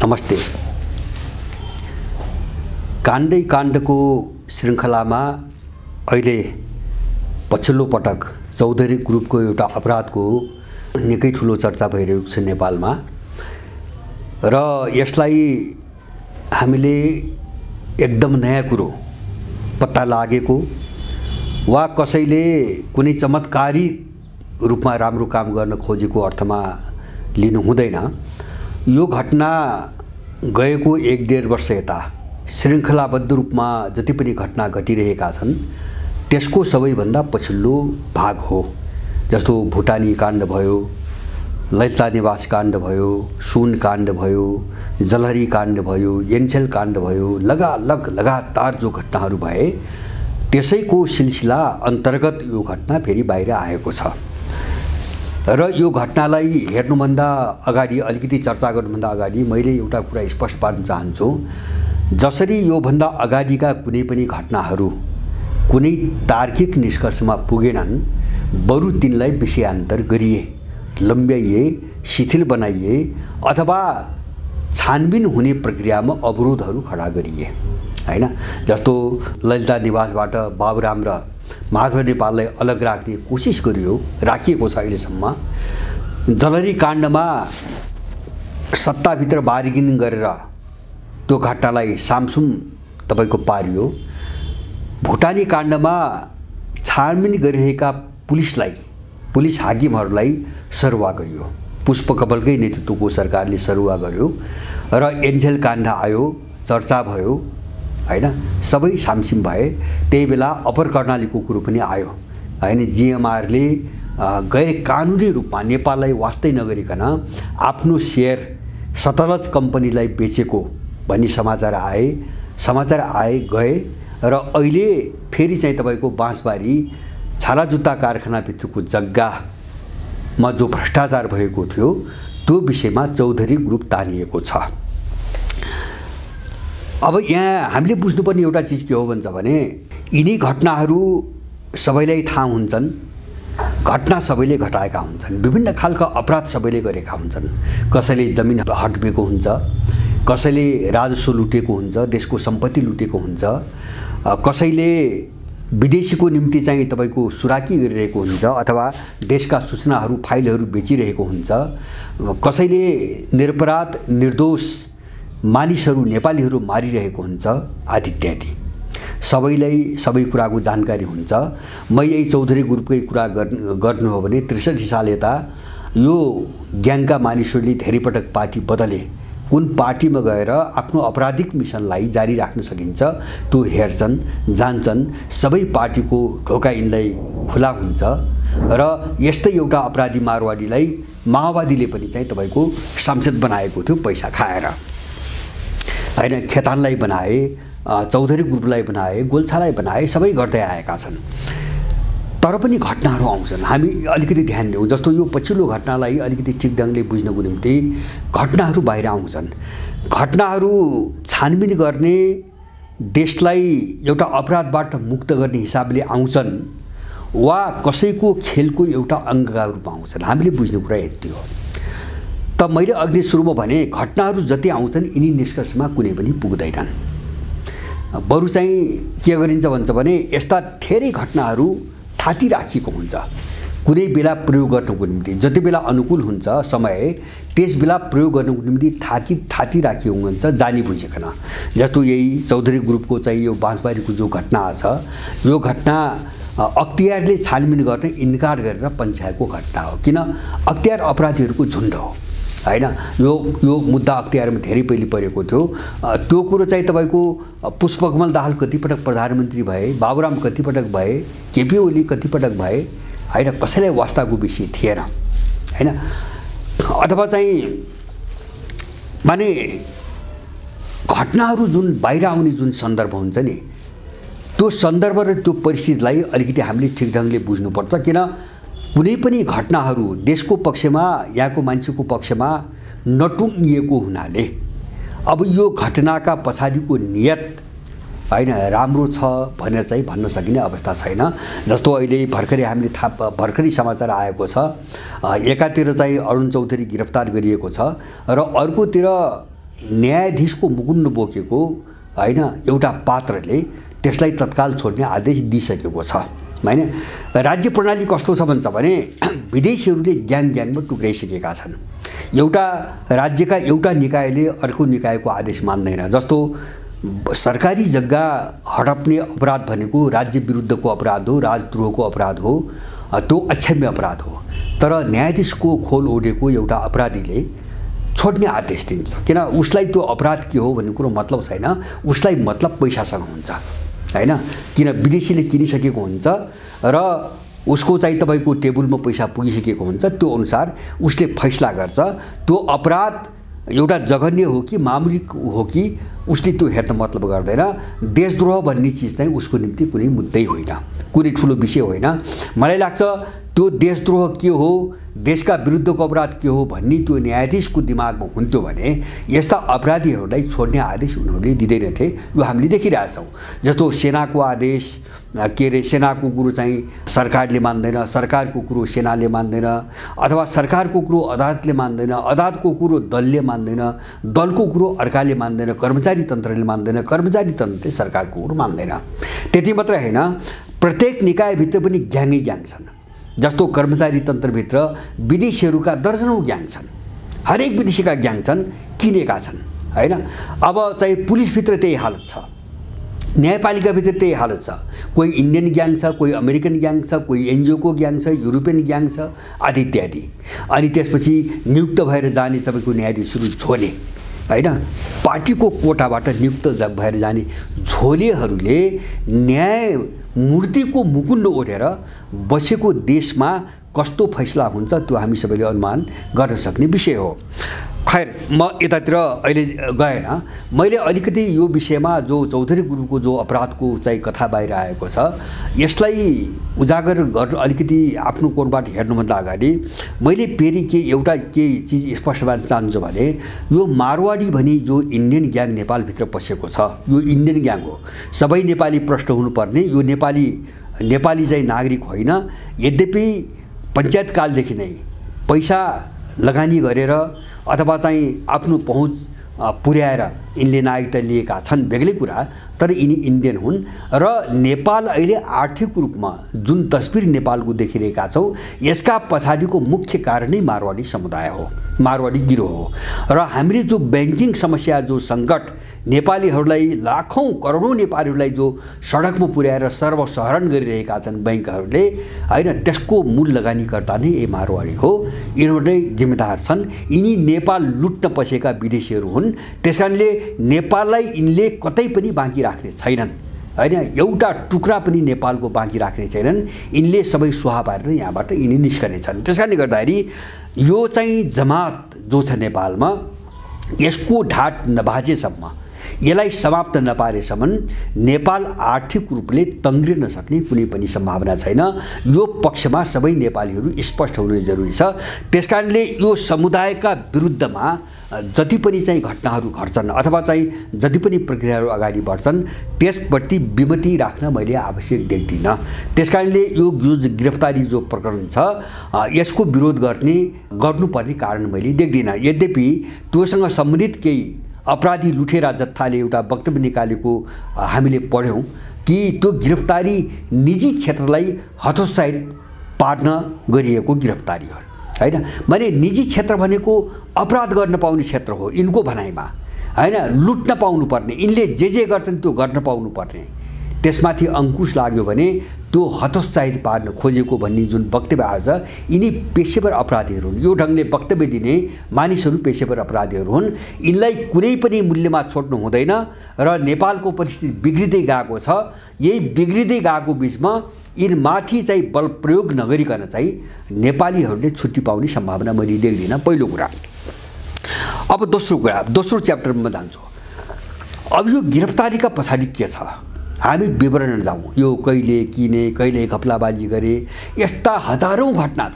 नमस्ते। काण्डै काण्डको श्रृङ्खलामा अहिले पछिल्लो पटक चौधरी ग्रुपको एउटा अपराधको निकै ठुलो चर्चा भइरहेको छ नेपालमा र यसलाई हामीले एकदम नयाँ कुरो पत्ता लागेको वा कसैले कुनै चमत्कारी रूपमा राम्रो काम गर्न खोजेको अर्थमा लिनु हुँदैन। यो घटना गएको 1-1.5 वर्ष यता श्रृङ्खलाबद्ध रूपमा जति पनि घटना घटिरहेका छन् त्यसको सबैभन्दा पछिल्लो भाग हो। जस्तो भुटानी काण्ड भयो, ललिता निवास काण्ड भयो, सुन काण्ड भयो, जलहरी काण्ड भयो, एनसेल काण्ड भयो, लगातार जो घटनाहरू भए त्यसैको सिलसिला अन्तर्गत यो घटना फेरि बाहिर आएको छ। र यो घटनालाई हेर्नुभन्दा अगाडि, अलिकति चर्चा गर्नुभन्दा अगाडि मैले एउटा कुरा स्पष्ट पार्न चाहन्छु। जसरी योभन्दा अगाडिका कुनै पनि घटनाहरू कुनै तार्किक निष्कर्षमा पुगेनन्, बरु तिनलाई विषयान्तर गरिए, लम्ब्याइए, शिथिल बनाइए अथवा छानबिन हुने प्रक्रियामा अवरोधहरू खडा गरिए, हैन। जस्तो ललिता निवासबाट बाबुराम र माधव नेपाललाई अलग राख्ने कोसिस राखिएको छ अहिलेसम्म। जलहरी काण्डमा सत्ताभित्र बार्गेनिङ गरेर त्यो घटनालाई सामसुम तपाईको पारियो। भुटानी काण्डमा छानबिन गरिरहेका पुलिस हाकिमहरूलाई सरुवा गरियो। पुष्पकमलकै नेतृत्वको सरकारले सरुवा गर्यो र एनसेल काण्ड आयो, चर्चा भयो, हैन। सबै सामसिम भए। त्यही बेला अप्पर कर्णालीको कुरो पनि आयो, हैन। जीएमआरले गैर कानुनी रूपमा नेपाललाई वास्तै नगरिकन आफ्नो सेयर सतलज कम्पनीलाई बेचेको भन्ने समाचार आए गए र अहिले फेरि चाहिँ तपाईको बाँसबारी छाला जुत्ता कारखानाभित्रको जग्गामा जो भ्रष्टाचार भएको थियो त्यो विषयमा चौधरी ग्रुप तानिएको छ। अब यहाँ हामीले बुझ्नुपर्ने एउटा चिज के हो भन्छ भने यिनी घटनाहरू सबैलाई थाहा हुन्छन्। घटना सबैले घटाएका हुन्छन्, विभिन्न खालका अपराध सबैले गरेका हुन्छन्। कसैले जमिन हड्मेको हुन्छ, कसैले राजस्व लुटेको हुन्छ, देशको सम्पत्ति लुटेको हुन्छ, कसैले विदेशीको निम्ति चाहिँ तपाईको सुराकी गरिरहेको हुन्छ अथवा देशका सूचनाहरू फाइलहरू बेचिरहेको हुन्छ, कसैले निरपराध निर्दोष मानिसहरू नेपालीहरू मारिरहेको हुन्छ आदि इत्यादि। सबैलाई सबै कुराको जानकारी हुन्छ। म यही चौधरी ग्रुपकै कुरा गर्नु हो भने 63 साल यता यो ग्याङका मानिसहरूले धेरै पटक पार्टी बदले। कुन पार्टीमा गएर आफ्नो आपराधिक मिसनलाई जारी राख्न सकिन्छ त्यो हेर्छन्, जान्छन्। सबै पार्टीको ढोका यिनलाई खुला हुन्छ र यस्तै एउटा अपराधी मारवाडीलाई माओवादीले पनि चाहिँ तपाईको सांसद बनाएको थियो पैसा खाएर, हैन। खेतानलाई बनाए, चौधरी ग्रुपलाई बनाए, गोल्छालाई बनाए, सबै गर्दै आएका छन्। तर पनि घटनाहरू आउँछन्, हामी अलिकति ध्यान दिउँ। जस्तो यो पछिल्लो घटनालाई अलिकति ठिक ढङ्गले बुझ्नको निम्ति घटनाहरू बाहिर आउँछन्। घटनाहरू छानबिन गर्ने, देशलाई एउटा अपराधबाट मुक्त गर्ने हिसाबले आउँछन् वा कसैको खेलको एउटा अङ्गका रूपमा आउँछन्। हामीले बुझ्ने कुरा यति हो। त मैले अघि सुरुमा भने घटनाहरू जति आउँछन् यिनी निष्कर्षमा कुनै पनि पुग्दैनन्। बरु चाहिँ के गरिन्छ भन्छ भने यस्ता धेरै घटनाहरू थाती राखिएको हुन्छ। कुनै बेला प्रयोग गर्नको निम्ति जति बेला अनुकूल हुन्छ समय त्यस बेला प्रयोग गर्नको निम्ति थाती राखिएको हुन्छ जानी बुझिकन। जस्तो यही चौधरी ग्रुपको चाहिँ यो बाँसबारीको जो घटना छ, यो घटना अख्तियारले छानबिन गर्न इन्कार गरेर पन्छाएको घटना हो। किन? अख्तियार अपराधीहरूको झुन्ड हो, हैन। यो मुद्दा अख्तियारमा धेरै पहिले परेको थियो। त्यो कुरो चाहिँ तपाईको पुष्पकमल दाहाल कतिपटक प्रधानमन्त्री भए, बाबुराम कतिपटक भए, केपी ओली कतिपटक भए, हैन। कसैलाई वास्ताको विषय थिएन, हैन। अथवा चाहिँ माने घटनाहरू जुन बाहिर आउने जुन सन्दर्भ हुन्छ नि, त्यो सन्दर्भ र त्यो परिस्थितिलाई अलिकति हामीले ठिक ढङ्गले बुझ्नुपर्छ। किन? कुनै पनि घटनाहरू देशको पक्षमा, यहाँको मान्छेको पक्षमा नटुङ्गिएको हुनाले अब यो घटनाका पछाडिको नियत, हैन, राम्रो छ भनेर चाहिँ भन्न सकिने अवस्था छैन। जस्तो अहिले भर्खरै समाचार आएको छ, एकातिर चाहिँ अरुण चौधरी गिरफ्तार गरिएको छ र अर्कोतिर न्यायाधीशको मुकुन्ड बोकेको हैन एउटा पात्रले त्यसलाई तत्काल छोड्ने आदेश दिइसकेको छ हैन। राज्य प्रणाली कस्तो छ भन्छ भने विदेशीहरूले ग्याङमा टुक्राइसकेका छन्। एउटा राज्यका एउटा निकायले अर्को निकायको आदेश मान्दैन। जस्तो सरकारी जग्गा हडप्ने अपराध भनेको राज्य विरुद्धको अपराध हो, राजद्रोहको अपराध हो, त्यो अक्षम्य अपराध हो। तर न्यायाधीशको खोल ओढेको एउटा अपराधीले छोड्ने आदेश दिन्छ। किन उसलाई त्यो अपराध के हो भन्ने कुरो मतलब छैन, उसलाई मतलब पैसासँग हुन्छ हैन। किन विदेशीले किनिसकेको हुन्छ र उसको चाहिँ तपाईको टेबलमा पैसा पुगिसकेको हुन्छ, त्यो अनुसार उसले फैसला गर्छ त्यो अपराध एउटा जघन्य हो कि मामुली हो कि उसले त्यो हेर्न मतलब गर्दैन। देशद्रोह भन्ने चिज चाहिँ उसको निम्ति कुनै मुद्दै होइन, कुनै ठुलो विषय होइन। मलाई लाग्छ त्यो देशद्रोह के हो, देशका विरुद्धको अपराध के हो भन्ने त्यो न्यायाधीशको दिमागमा हुन्थ्यो भने यस्ता अपराधीहरूलाई छोड्ने आदेश उनीहरूले दिँदैनथे। यो हामीले देखिरहेछौँ। जस्तो सेनाको आदेश के अरे सेनाको कुरो चाहिँ सरकारले मान्दैन, सरकारको कुरो सेनाले मान्दैन, अथवा सरकारको कुरो अदालतले मान्दैन, अदालतको कुरो दलले मान्दैन, दलको कुरो अर्काले मान्दैन, कर्मचारी तन्त्रले मान्दैन, कर्मचारी तन्त्रले सरकारको कुरो मान्दैन। त्यति मात्रै होइन, प्रत्येक निकायभित्र पनि ग्याङ छन्। जस्तो कर्मचारी तन्त्रभित्र विदेशीहरूका दर्जनौं ग्याङ छन्, हरेक विदेशीका ग्याङ छन्, किनेका छन् हैन। अब चाहिँ पुलिसभित्र त्यही हालत छ, न्यायपालिकाभित्र त्यही हालत छ। कोही इन्डियन ग्याङ छ, कोही अमेरिकन ग्याङ छ, कोही एनजिओको ग्याङ छ, युरोपियन ग्याङ छ, आदि इत्यादि। अनि त्यसपछि नियुक्त भएर जाने सबैको न्यायाधीशहरू झोले हैन, पार्टीको कोटाबाट नियुक्त भएर जाने झोलेहरूले न्यायमूर्तिको मुकुन्ड ओढेर बसेको देशमा कस्तो फैसला हुन्छ त्यो हामी सबैले अनुमान गर्न सक्ने विषय हो। खैर, म यतातिर अहिले गएन। मैले अलिकति यो विषयमा जो चौधरी गुरुङको जो अपराधको चाहिँ कथा बाहिर आएको छ यसलाई उजागर गर्न अलिकति आफ्नो कोणबाट हेर्नुभन्दा अगाडि मैले फेरि एउटा चिज स्पष्ट पार्न चाहन्छु भने यो मारवाडी भनी जो इन्डियन ग्याङ नेपालभित्र पसेको छ यो इन्डियन ग्याङ हो। सबै नेपाली प्रष्ट हुनुपर्ने, यो नेपाली चाहिँ नागरिक होइन। यद्यपि पञ्चायतकालदेखि नै पैसा लगानी गरेर अथवा चाहिँ आफ्नो पहुँच पुर्याएर यिनले नागरिकता लिएका छन्, बेग्लै कुरा। तर यिनी इन्डियन हुन् र नेपाल अहिले आर्थिक रूपमा जुन तस्बिर नेपालको देखिरहेका छौँ यसका पछाडिको मुख्य कारण नै मारवाडी समुदाय हो, मारवाडी गिरोह हो। र हामीले जो ब्याङ्किङ समस्या, जो सङ्कट नेपालीहरूलाई लाखौँ करोडौँ नेपालीहरूलाई जो सडकमा पुर्याएर सर्वसहरण गरिरहेका छन् ब्याङ्कहरूले हैन, त्यसको मूल लगानीकर्ता नै ए मारवाडी हो। यिनीहरू नै जिम्मेदार छन्। यिनी नेपाल लुट्न पसेका विदेशीहरू हुन्। त्यसकारणले नेपाललाई यिनले कतै पनि बाँकी राख्ने छैनन् हैन, एउटा टुक्रा पनि नेपालको बाँकी राख्ने छैनन्। यिनले सबै सुहा पारेर यहाँबाट यिनी निस्कने छन्। त्यसकारणले गर्दाखेरि यो चाहिँ जमात जो छ नेपालमा यसको ढाट नभाजेसम्म, यसलाई समाप्त नपारेसम्म नेपाल आर्थिक रूपले तङ्ग्रिन सक्ने कुनै पनि सम्भावना छैन। यो पक्षमा सबै नेपालीहरू स्पष्ट हुनु जरुरी छ। त्यसकारणले यो समुदायका विरुद्धमा जति पनि चाहिँ घटनाहरू घट्छन् अथवा चाहिँ जति पनि प्रक्रियाहरू अगाडि बढ्छन् त्यसप्रति विमति राख्न मैले आवश्यक देख्दिनँ। त्यसकारणले यो गिरफ्तारी जो प्रकरण छ यसको विरोध गर्नुपर्ने कारण मैले देख्दिनँ। यद्यपि त्योसँग सम्बन्धित केही अपराधी लुटेरा जत्थाले एउटा वक्तव्य निकालेको हामीले पढ्यौँ कि त्यो गिरफ्तारी निजी क्षेत्रलाई हतोत्साहित पार्न गरिएको गिरफ्तारी हो हैन। माने निजी क्षेत्र भनेको अपराध गर्न पाउने क्षेत्र हो यिनको भनाइमा हैन, लुट्न पाउनुपर्ने, यिनले जे गर्छन् त्यो गर्न पाउनुपर्ने। त्यसमाथि अंकुश लाग्यो भने त्यो हतोत्साहित पार्न खोजेको भन्ने जुन वक्तव्य आएछ यिनी पेशेवर अपराधीहरू हुन्। यो ढङ्गले वक्तव्य दिने मानिसहरू पेशेवर अपराधीहरू हुन्। यिनलाई कुनै पनि मूल्यमा छोड्नु हुँदैन र नेपालको परिस्थिति बिग्रिँदै गएको छ। यही बिग्रिँदै गएको बिचमा यिनमाथि चाहिँ बल प्रयोग नगरिकन चाहिँ नेपालीहरूले छुट्टी पाउने सम्भावना मैले देख्दिनँ, पहिलो कुरा। अब दोस्रो च्याप्टरमा जान्छु। अब यो गिरफ्तारीका पछाडि के छ हामी विवरण जाउँ। यो कहिले किने, कहिले घपलाबाजी गरे, यस्ता हजारौं घटना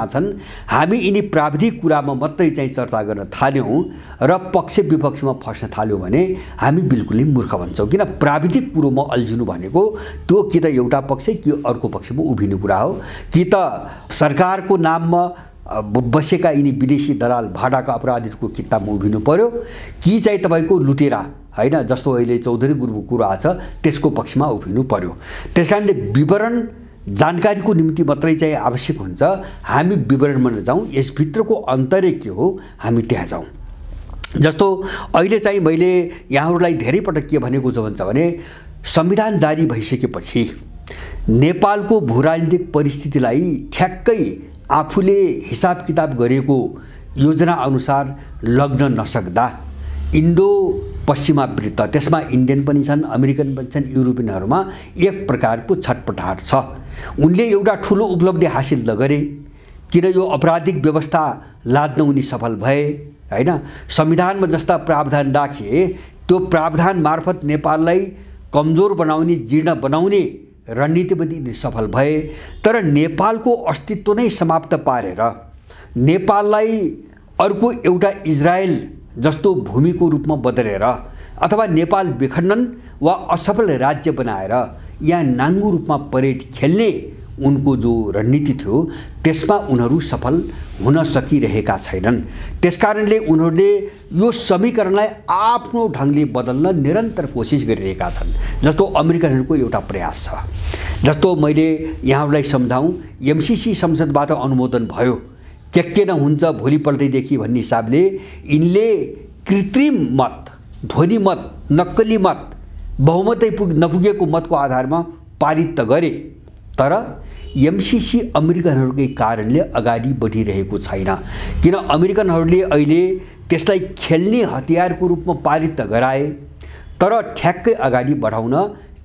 छन्। हामी यिनी प्राविधिक कुरामा मात्रै चाहिँ चर्चा गर्न थाल्यौँ र पक्ष विपक्षमा फस्न थाल्यौँ भने हामी बिल्कुलै मूर्ख भन्छौँ। किन प्राविधिक कुरोमा अल्झिनु भनेको त्यो कि त एउटा पक्ष कि अर्को पक्षमा उभिने कुरा हो, कि त सरकारको नाममा बसेका यिनी विदेशी दलाल भाडाका अपराधीहरूको किताबमा उभिनु पर्यो कि चाहिँ तपाईँको लुटेरा हैन जस्तो अहिले चौधरी गुरुको कुरा आछ त्यसको पक्षमा उभिनु पर्यो। त्यसकारणले विवरण जानकारीको निम्ति मात्रै चाहिँ आवश्यक हुन्छ। हामी विवरणमा नजाउँ, यसभित्रको अन्तर्य के हो हामी त्यहाँ जाउँ। जस्तो अहिले चाहिँ मैले यहाँहरूलाई धेरै पटक के भनेको छु भन्छ भने संविधान जारी भइसकेपछि नेपालको भूराजनीतिक परिस्थितिलाई ठ्याक्कै आफूले हिसाब किताब गरेको योजना अनुसार लग्न नसक्दा इन्डो पश्चिमावृत्त त्यसमा इन्डियन पनि छन्, अमेरिकन पनि छन्, युरोपियनहरूमा एक प्रकारको छटपटाहट छ। उनले एउटा ठुलो उपलब्धि हासिल त गरे, किन यो अपराधिक व्यवस्था लाद्न उनी सफल भए हैन। संविधानमा जस्ता प्रावधान राखे त्यो प्रावधान मार्फत नेपाललाई कमजोर बनाउने, जीर्ण बनाउने रणनीतिमा सफल भए। तर नेपालको अस्तित्व नै समाप्त पारेर नेपाललाई अर्को एउटा इजरायल जस्तो भूमिको रूपमा बदलेर अथवा नेपाल विखण्डन वा असफल राज्य बनाएर यहाँ नाङ्गो रूपमा परेड खेल्ने उनको जो रणनीति थियो त्यसमा उनीहरू सफल हुन सकिरहेका छैनन्। त्यसकारणले उनीहरूले यो समीकरणलाई आफ्नो ढङ्गले बदल्न निरन्तर कोसिस गरिरहेका छन्। जस्तो अमेरिकनहरूको एउटा प्रयास छ। जस्तो मैले यहाँहरूलाई सम्झाउँ, एमसीसी संसदबाट अनुमोदन भयो, के नहुन्छ भोलिपल्टैदेखि भन्ने हिसाबले यिनले कृत्रिम मत, ध्वनि मत, नक्कली मत, बहुमतै नपुगेको मतको आधारमा पारित त गरे। तर एमसीसी अमेरिकनहरूकै कारणले अगाडि बढिरहेको छैन। किन अमेरिकनहरूले अहिले त्यसलाई खेल्ने हतियारको रूपमा पारित त गराए तर ठ्याक्कै अगाडि बढाउन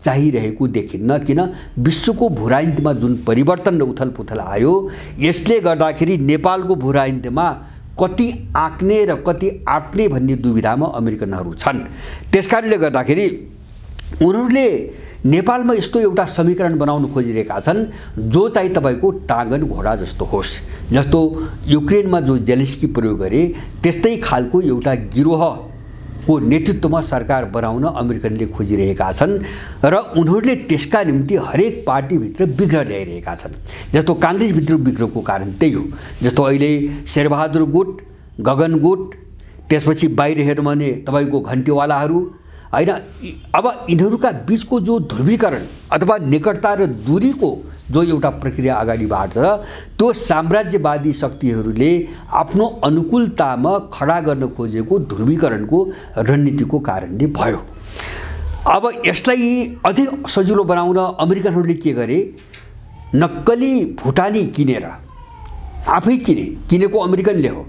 चाहिरहेको देखिन्न। किन विश्वको भूराजनीतिमा जुन परिवर्तन र उथलपुथल आयो यसले गर्दाखेरि नेपालको भूराजनीतिमा कति आँक्ने र कति आँट्ने भन्ने दुविधामा अमेरिकनहरू छन्। त्यसकारणले गर्दाखेरि उनीहरूले नेपालमा यस्तो एउटा समीकरण बनाउन खोजिरहेका छन् जो चाहिँ तपाईँको टाँगन घोडा जस्तो होस्। जस्तो युक्रेनमा जो जेलेन्स्की प्रयोग गरे त्यस्तै खालको एउटा गिरोहको नेतृत्वमा सरकार बनाउन अमेरिकनले खोजिरहेका छन् र उनीहरूले त्यसका निम्ति हरेक पार्टीभित्र विग्रह ल्याइरहेका छन्। जस्तो काङ्ग्रेसभित्र विग्रहको कारण त्यही हो। जस्तो अहिले शेरबहादुर गुट, गगन गुट, त्यसपछि बाहिर हेर्नु भने तपाईँको घन्टीवालाहरू हैन। अब यिनीहरूका बीचको जो ध्रुवीकरण अथवा निकटता र दूरीको जो एउटा प्रक्रिया अगाडि बढ्छ त्यो साम्राज्यवादी शक्तिहरूले आफ्नो अनुकूलतामा खडा गर्न खोजेको ध्रुवीकरणको रणनीतिको कारणले भयो। अब यसलाई अझै सजिलो बनाउन अमेरिकनहरूले के गरे, नक्कली भुटानी किनेर आफै किनेको अमेरिकनले हो।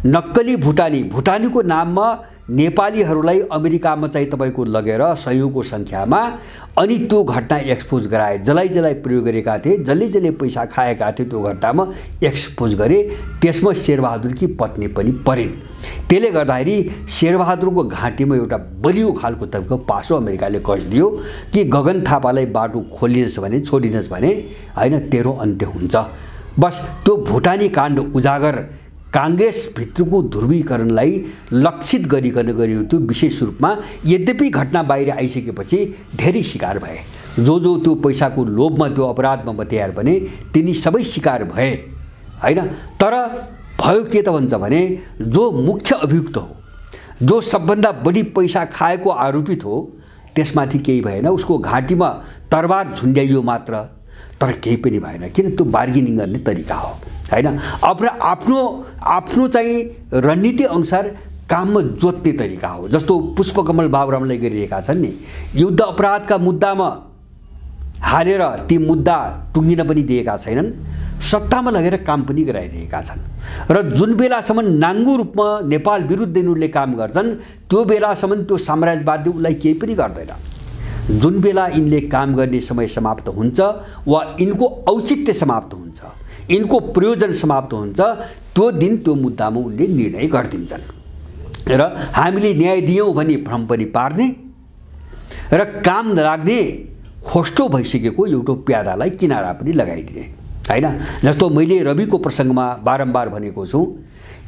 नक्कली भुटानीको नाममा नेपालीहरूलाई अमेरिकामा चाहिँ तपाईँको लगेर सयौंको सङ्ख्यामा अनि त्यो घटना एक्सपोज गराए। जसलाई प्रयोग गरेका थिए, जसले पैसा खाएका थिए त्यो घटनामा एक्सपोज गरे। त्यसमा शेरबहादुरकी पत्नी पनि परिन्। त्यसले गर्दाखेरि शेरबहादुरको घाँटीमा एउटा बलियो खालको तपाईँको पासो अमेरिकाले कसिदियो कि गगन थापालाई बाटो खोलिनुहोस् भने, छोडिनुहोस् भने हैन तेरो अन्त्य हुन्छ। बस त्यो भुटानी काण्ड उजागर काङ्ग्रेसभित्रको ध्रुवीकरणलाई लक्षित गरिकन गरियो त्यो विशेष रूपमा। यद्यपि घटना बाहिर आइसकेपछि धेरै शिकार भए। जो त्यो पैसाको लोभमा त्यो अपराधमा बत्याएर भने तिनी सबै शिकार भए हैन। तर भयो के त भन्छ भने जो मुख्य अभियुक्त हो, जो सबभन्दा बढी पैसा खाएको आरोपित हो, त्यसमाथि केही भएन। उसको घाँटीमा तरबार झुन्ड्याइयो मात्र, तर केही पनि भएन। किन त्यो बार्गेनिङ गर्ने तरिका हो हैन। आफ्नो चाहिँ रणनीति अनुसार काममा जोत्ने तरिका हो। जस्तो पुष्पकमल बाबुरामलाई गरिरहेका छन् नि, युद्ध अपराधका मुद्दामा हालेर ती मुद्दा टुङ्गिन पनि दिएका छैनन्, सत्तामा लगेर काम पनि गराइरहेका छन्। र जुन बेलासम्म नाङ्गो रूपमा नेपाल विरुद्ध यिनीहरूले काम गर्छन् त्यो बेलासम्म त्यो साम्राज्यवादी उसलाई केही पनि गर्दैन। जुन बेला यिनले काम गर्ने समय समाप्त हुन्छ वा यिनको औचित्य समाप्त हुन्छ, यिनको प्रयोजन समाप्त हुन्छ, त्यो दिन त्यो मुद्दामा उनले निर्णय गरिदिन्छन्। र हामीले न्याय दियौँ भने भ्रम पनि पार्ने र काम नलाग्ने खोस्टो भइसकेको एउटा प्यादालाई किनारा पनि लगाइदिने हैन। जस्तो मैले रविको प्रसङ्गमा बारम्बार भनेको छु,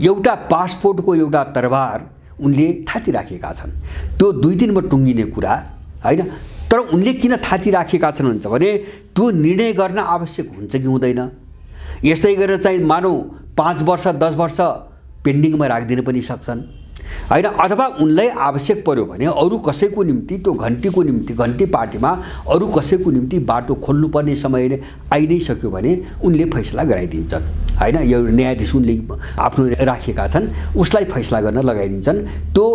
एउटा पासपोर्टको एउटा तरबार उनले थाती राखेका छन्। त्यो 2 दिनमा टुङ्गिने कुरा हैन। तर उनले किन थाती राखेका छन् भन्छ भने त्यो निर्णय गर्न आवश्यक हुन्छ कि हुँदैन। यस्तै गरेर चाहिँ मानौ 5 वर्ष 10 वर्ष पेन्डिङमा राखिदिन पनि सक्छन् हैन, अथवा उनलाई आवश्यक पर्यो भने अरू कसैको निम्ति त्यो घन्टीको निम्ति घन्टी पार्टीमा अरू कसैको निम्ति बाटो खोल्नुपर्ने समय आइ नै सक्यो भने उनले फैसला गराइदिन्छन् हैन। यो न्यायाधीश उनले आफ्नो राखेका छन्, उसलाई फैसला गर्न लगाइदिन्छन्। त्यो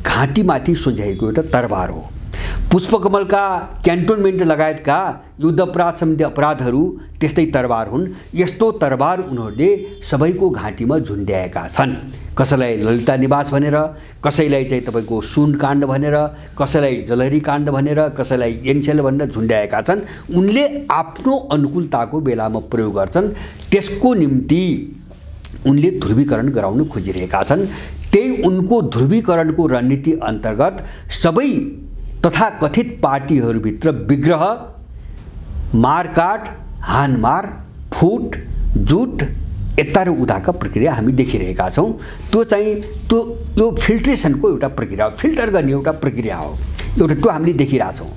घाँटीमाथि सोझ्याएको एउटा तरबार हो। पुष्पकमलका क्यान्टोनमेन्ट लगायतका युद्धअपराध सम्बन्धी अपराधहरू त्यस्तै तरबार हुन्। यस्तो तरबार उनीहरूले सबैको घाँटीमा झुन्ड्याएका छन्। कसैलाई ललिता निवास भनेर, कसैलाई चाहिँ तपाईँको सुन काण्ड भनेर, कसैलाई जलहरी काण्ड भनेर, कसैलाई एनसेल भनेर झुन्ड्याएका छन्। उनले आफ्नो अनुकूलताको बेलामा प्रयोग गर्छन्, त्यसको निम्ति उनले ध्रुवीकरण गराउन खोजिरहेका छन्। त्यही उनको ध्रुवीकरणको रणनीति अन्तर्गत सबै तथाकथित पार्टीहरूभित्र विग्रह, मारकाट, हानमार, फुट, जुट यता र उताका प्रक्रिया हामी देखिरहेका छौँ। त्यो चाहिँ यो फिल्ट्रेसनको एउटा प्रक्रिया, फिल्टर गर्ने एउटा प्रक्रिया हो एउटा, त्यो हामीले देखिरहेछौँ।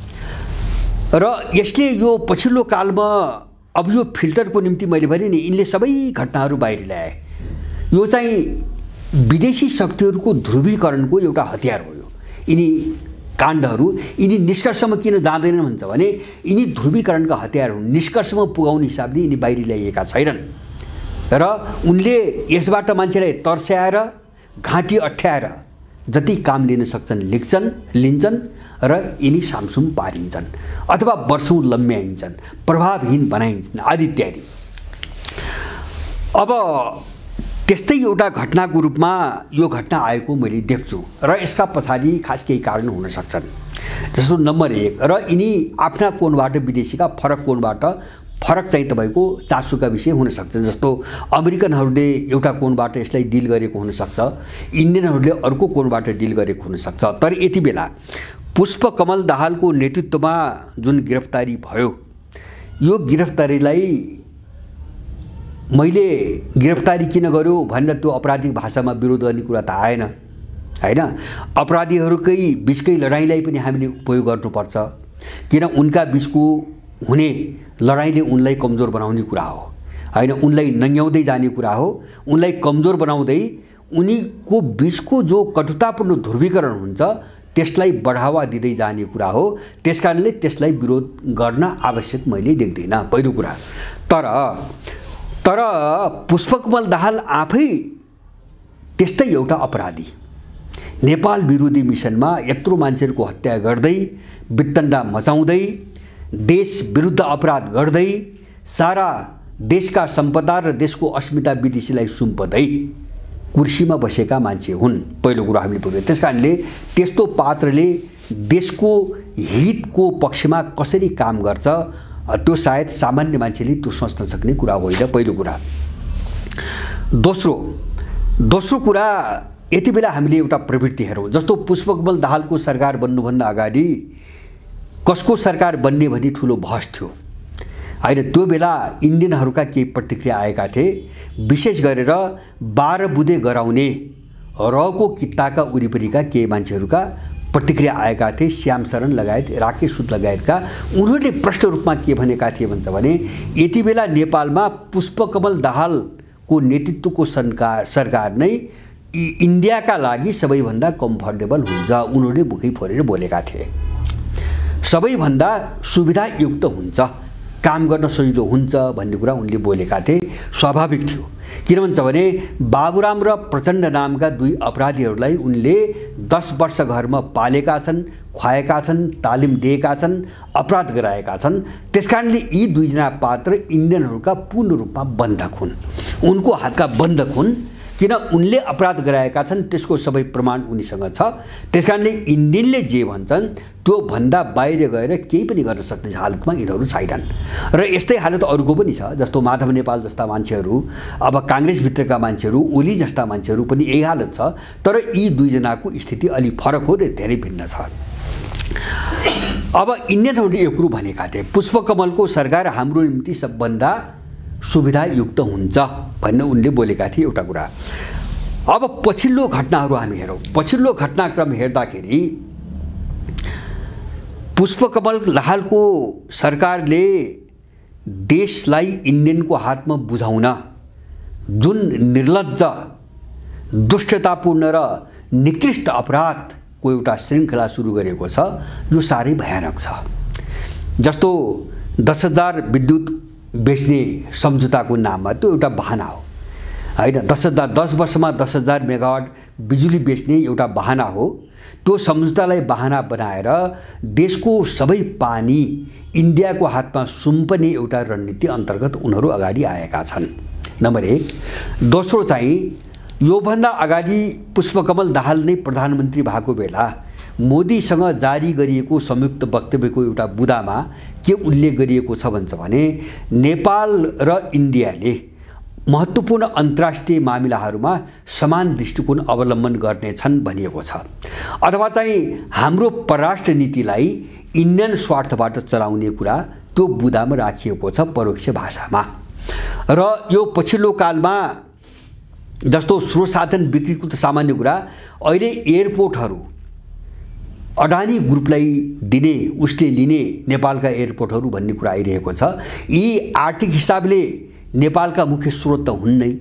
र यसले यो पछिल्लो कालमा अब यो फिल्टरको निम्ति मैले भने नि यिनले सबै घटनाहरू बाहिर ल्याए। यो चाहिँ विदेशी शक्तिहरूको ध्रुवीकरणको एउटा हतियार हो। यिनी काण्डहरू यिनी निष्कर्षमा किन जाँदैनन् भन्छ भने यिनी ध्रुवीकरणका हतियारहरू निष्कर्षमा पुगाउने हिसाबले यिनी बाहिर ल्याइएका छैनन् र उनले यसबाट मान्छेलाई तर्स्याएर घाँटी अठ्याएर जति काम लिन सक्छन् लिन्छन् र यिनी सामसुम पारिन्छन् अथवा वर्षौं लम्ब्याइन्छन्, प्रभावहीन बनाइन्छन् आदि इत्यादि। अब त्यस्तै एउटा घटनाको रूपमा यो घटना आएको मैले देख्छु र यसका पछाडि खास केही कारण हुन सक्छन्। जस्तो नम्बर 1, र यिनी आफ्ना कोणबाट विदेशीका फरक कोणबाट फरक चाहिँ तपाईको चासोका विषय हुन सक्छ। जस्तो अमेरिकनहरूले एउटा कोणबाट यसलाई डिल गरेको हुन सक्छ, इन्डियनहरूले अर्को कोणबाट डिल गरेको हुन सक्छ। तर यति बेला पुष्पकमल दाहालको नेतृत्वमा जुन गिरफ्तारी भयो, यो गिरफ्तारीलाई मैले गिरफ्तारी किन गर्यो भनेर त्यो अपराधिक भाषामा विरोध गर्ने कुरा त आएन हैन। अपराधीहरूकै बीचकै लडाईँलाई पनि हामीले उपयोग गर्नुपर्छ, किन उनका बीचको हुने लडाईँले उनलाई कमजोर बनाउने कुरा हो हैन, उनलाई नङ्ग्याउँदै जाने कुरा हो। उनलाई कमजोर बनाउँदै उनीको बीचको जो कटुतापूर्ण ध्रुवीकरण हुन्छ त्यसलाई बढावा दिँदै जाने कुरा हो। त्यसकारणले त्यसलाई विरोध गर्न आवश्यक मैले देख्दिनँ पहिलो कुरा। तर पुष्पकमल दाहाल आफै त्यस्तै एउटा अपराधी, नेपाल विरोधी मिसनमा यत्रो मान्छेहरूको हत्या गर्दै, वितण्डा मचाउँदै, देश विरुद्ध अपराध गर्दै, सारा देशका सम्पदा र देशको अस्मिता विदेशीलाई सुम्पदै कुर्सीमा बसेका मान्छे हुन्। पहिलो कुरा हामीले बुझ्यौँ। त्यसकारणले त्यस्तो पात्रले देशको हितको पक्षमा कसरी काम गर्छ त्यो सायद सामान्य मान्छेले त्यो सोच्न सक्ने कुरा होइन, पहिलो कुरा। दोस्रो कुरा, यति बेला हामीले एउटा प्रवृत्ति हेरौँ। जस्तो पुष्पकमल दाहालको सरकार बन्नुभन्दा अगाडि कसको सरकार बन्ने भनी ठुलो बहस थियो होइन। त्यो बेला इन्डियनहरूका केही प्रतिक्रिया आएका थिए, विशेष गरेर 12 बुँदे गराउने रको कित्ताका वरिपरिका केही मान्छेहरूका प्रतिक्रिया आएका थिए। श्याम शरण लगायत, राकेश सुद लगायतका। उनीहरूले प्रष्ट रूपमा के भनेका थिए भन्छ भने यति बेला नेपालमा पुष्पकमल दाहालको नेतृत्वको सरकार नै इन्डियाका लागि सबैभन्दा कम्फर्टेबल हुन्छ। उनीहरूले बुकै फोरेर बोलेका थिए। सबैभन्दा सुविधायुक्त हुन्छ, काम गर्न सजिलो हुन्छ भन्ने कुरा उनले बोलेका थिए। स्वाभाविक थियो, किन भन्छ भने बाबुराम र प्रचण्ड नामका 2 अपराधीहरूलाई उनले 10 वर्ष घरमा पालेका छन्, खुवाएका छन्, तालिम दिएका छन्, अपराध गराएका छन्। त्यसकारणले यी 2 जना पात्र इन्डियनहरूका पूर्ण रूपमा बन्धक हुन्, उनको हातका बन्धक हुन्। किन उनले अपराध गराएका छन् त्यसको सबै प्रमाण उनीसँग छ। त्यसकारणले इन्डियनले जे भन्छन् त्यो भन्दा बाहिर गएर केही पनि गर्न सक्ने हालतमा यिनीहरू छैनन्। र यस्तै हालत अरूको पनि छ। जस्तो माधव नेपाल जस्ता मान्छेहरू, अब काङ्ग्रेसभित्रका मान्छेहरू, ओली जस्ता मान्छेहरू पनि यही हालत छ। तर यी 2 जनाको स्थिति अलि फरक हो र धेरै भिन्न छ। अब इन्डियनहरूले यो कुरो भनेका थिए, पुष्पकमलको सरकार हाम्रो निम्ति सबभन्दा सुविधायुक्त हुन्छ भन्ने उनले बोलेका थिए एउटा कुरा। अब पछिल्लो घटनाहरू हामी हेरौँ। पछिल्लो घटनाक्रम हेर्दाखेरि पुष्पकमल दाहालको सरकारले देशलाई इन्डियनको हातमा बुझाउन जुन निर्लज्ज, दुष्टतापूर्ण र निकृष्ट अपराधको एउटा श्रृङ्खला सुरु गरेको छ, यो साह्रै भयानक छ। जस्तो 10,000 विद्युत बेच्ने सम्झौताको नाममा त्यो एउटा बहाना हो हैन। 10 वर्षमा 10,000 मेगावाट बिजुली बेच्ने एउटा बहाना हो। त्यो सम्झौतालाई बहाना बनाएर देशको सबै पानी इन्डियाको हातमा सुम्पने एउटा रणनीति अन्तर्गत उनीहरू अगाडि आएका छन्। नम्बर 1। दोस्रो चाहिँ योभन्दा अगाडि पुष्पकमल दाहाल नै प्रधानमन्त्री भएको बेला मोदीसँग जारी गरिएको संयुक्त वक्तव्यको एउटा बुदामा के उल्लेख गरिएको छ भन्छ भने नेपाल र इन्डियाले महत्त्वपूर्ण अन्तर्राष्ट्रिय मामिलाहरूमा समान दृष्टिकोण अवलम्बन गर्नेछन् भनिएको छ। अथवा चाहिँ हाम्रो परराष्ट्र नीतिलाई इन्डियन स्वार्थबाट चलाउने कुरा त्यो बुदामा राखिएको छ परोक्ष भाषामा। र यो पछिल्लो कालमा जस्तो स्रोत साधन बिक्रीको त सामान्य कुरा, अहिले एयरपोर्टहरू अडानी ग्रुपलाई दिने, उसले लिने नेपालका एयरपोर्टहरू भन्ने कुरा आइरहेको छ। यी आर्थिक हिसाबले नेपालका मुख्य स्रोत त हुन्नै,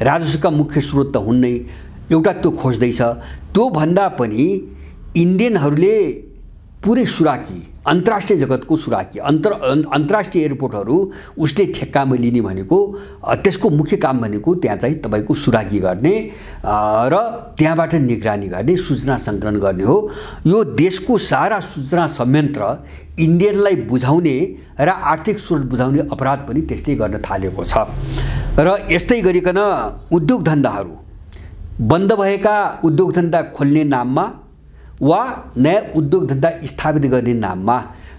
राजस्वका मुख्य स्रोत त हुन्नै, एउटा त्यो खोज्दैछ। त्यो भन्दा पनि इन्डियनहरूले पुरै सुराकी, अन्तर्राष्ट्रिय जगतको सुराकी, अन्तर्राष्ट्रिय एयरपोर्टहरू उसले ठेक्कामा लिने भनेको त्यसको मुख्य काम भनेको त्यहाँ चाहिँ तपाईको सुराकी गर्ने र त्यहाँबाट निगरानी गर्ने, सूचना सङ्कलन गर्ने हो। यो देशको सारा सूचना संयन्त्र इन्डियनलाई बुझाउने र आर्थिक स्रोत बुझाउने अपराध पनि त्यसले गर्न थालेको छ। र यस्तै गरिकन उद्योग धन्दाहरू, बन्द भएका उद्योग धन्दा खोल्ने नाममा वा नयाँ उद्योग धन्दा स्थापित गर्ने नाममा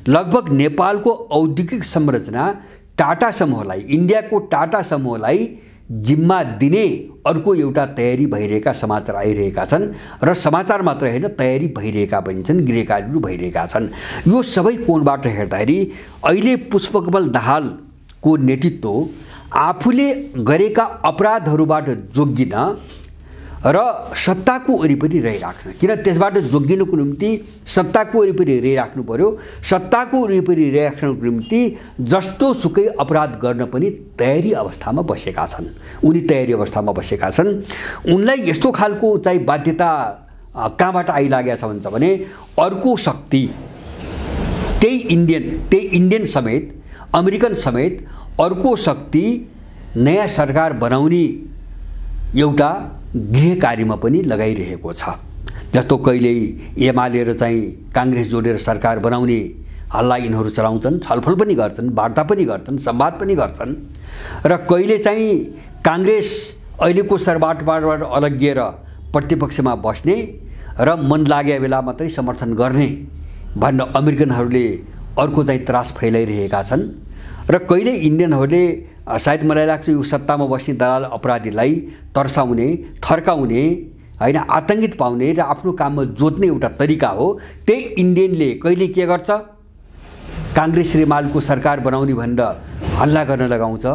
लगभग नेपालको औद्योगिक संरचना टाटा समूहलाई, इन्डियाको टाटा समूहलाई जिम्मा दिने अर्को एउटा तयारी भइरहेका समाचार आइरहेका छन्। र समाचार मात्र होइन, तयारी भइरहेका पनि छन्, गृहकार्यहरू भइरहेका छन्। यो सबै कोणबाट हेर्दाखेरि अहिले पुष्पकमल दाहालको नेतृत्व आफूले गरेका अपराधहरूबाट जोगिन र सत्ताको वरिपरि रहिराख्न, किन त्यसबाट जोगिनुको निम्ति सत्ताको वरिपरि रहिराख्नु पर्यो। सत्ताको वरिपरि रहिराख्नुको निम्ति जस्तो सुकै अपराध गर्न पनि तयारी अवस्थामा बसेका छन्। उनी तयारी अवस्थामा बसेका छन्। उनलाई यस्तो खालको चाहिँ बाध्यता कहाँबाट आइलागेको छ भन्छ भने अर्को शक्ति, त्यही इन्डियन समेत, अमेरिकन समेत अर्को शक्ति नयाँ सरकार बनाउने एउटा गृह कार्यमा पनि लगाइरहेको छ। जस्तो कहिले एमाले र चाहिँ काङ्ग्रेस जोडेर सरकार बनाउने हल्ला यिनीहरू चलाउँछन्, छलफल पनि गर्छन्, वार्ता पनि गर्छन्, संवाद पनि गर्छन्। र कहिले चाहिँ काङ्ग्रेस अहिलेको सरकारबाट अलग्गिएर प्रतिपक्षमा बस्ने र मन लागेको बेला मात्रै समर्थन गर्ने भन्न अमेरिकनहरूले अर्को चाहिँ त्रास फैलाइरहेका छन्। र कहिले इन्डियनहरूले सायद मलाई लाग्छ यो सत्तामा बस्ने दलाल अपराधीलाई तर्साउने, थर्काउने हैन, आतंकित पाउने र आफ्नो काममा जोत्ने एउटा तरिका हो। त्यही इन्डियनले कहिले के गर्छ, काङ्ग्रेस र एमालेको सरकार बनाउने भनेर हल्ला गर्न लगाउँछ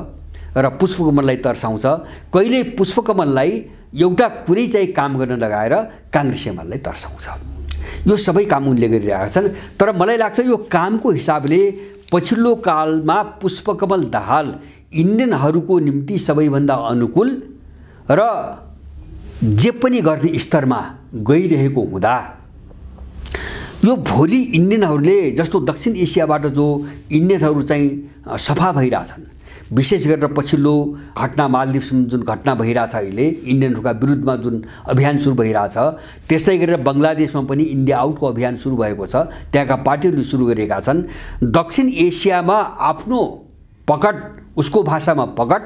र पुष्पकमललाई तर्साउँछ। कहिले पुष्पकमललाई एउटा कुनै चाहिँ काम गर्न लगाएर काङ्ग्रेस एमालेलाई तर्साउँछ। यो सबै काम उनले गरिरहेका छन्। तर मलाई लाग्छ यो कामको हिसाबले पछिल्लो कालमा पुष्पकमल दाहाल इन्डियनहरूको निम्ति सबैभन्दा अनुकूल र जे पनि गर्ने स्तरमा गइरहेको हुँदा यो भोलि इन्डियनहरूले जस्तो दक्षिण एसियाबाट जो इन्डियनहरू चाहिँ सफा भइरहेछन्, विशेष गरेर पछिल्लो घटना मालदिप्समा जुन घटना भइरहेछ, अहिले इन्डियनहरूका विरुद्धमा जुन अभियान सुरु भइरहेछ, त्यस्तै गरेर बङ्गलादेशमा पनि इन्डिया आउटको अभियान सुरु भएको छ, त्यहाँका पार्टीहरूले सुरु गरेका छन्। दक्षिण एसियामा आफ्नो पकड, उसको भाषामा पकड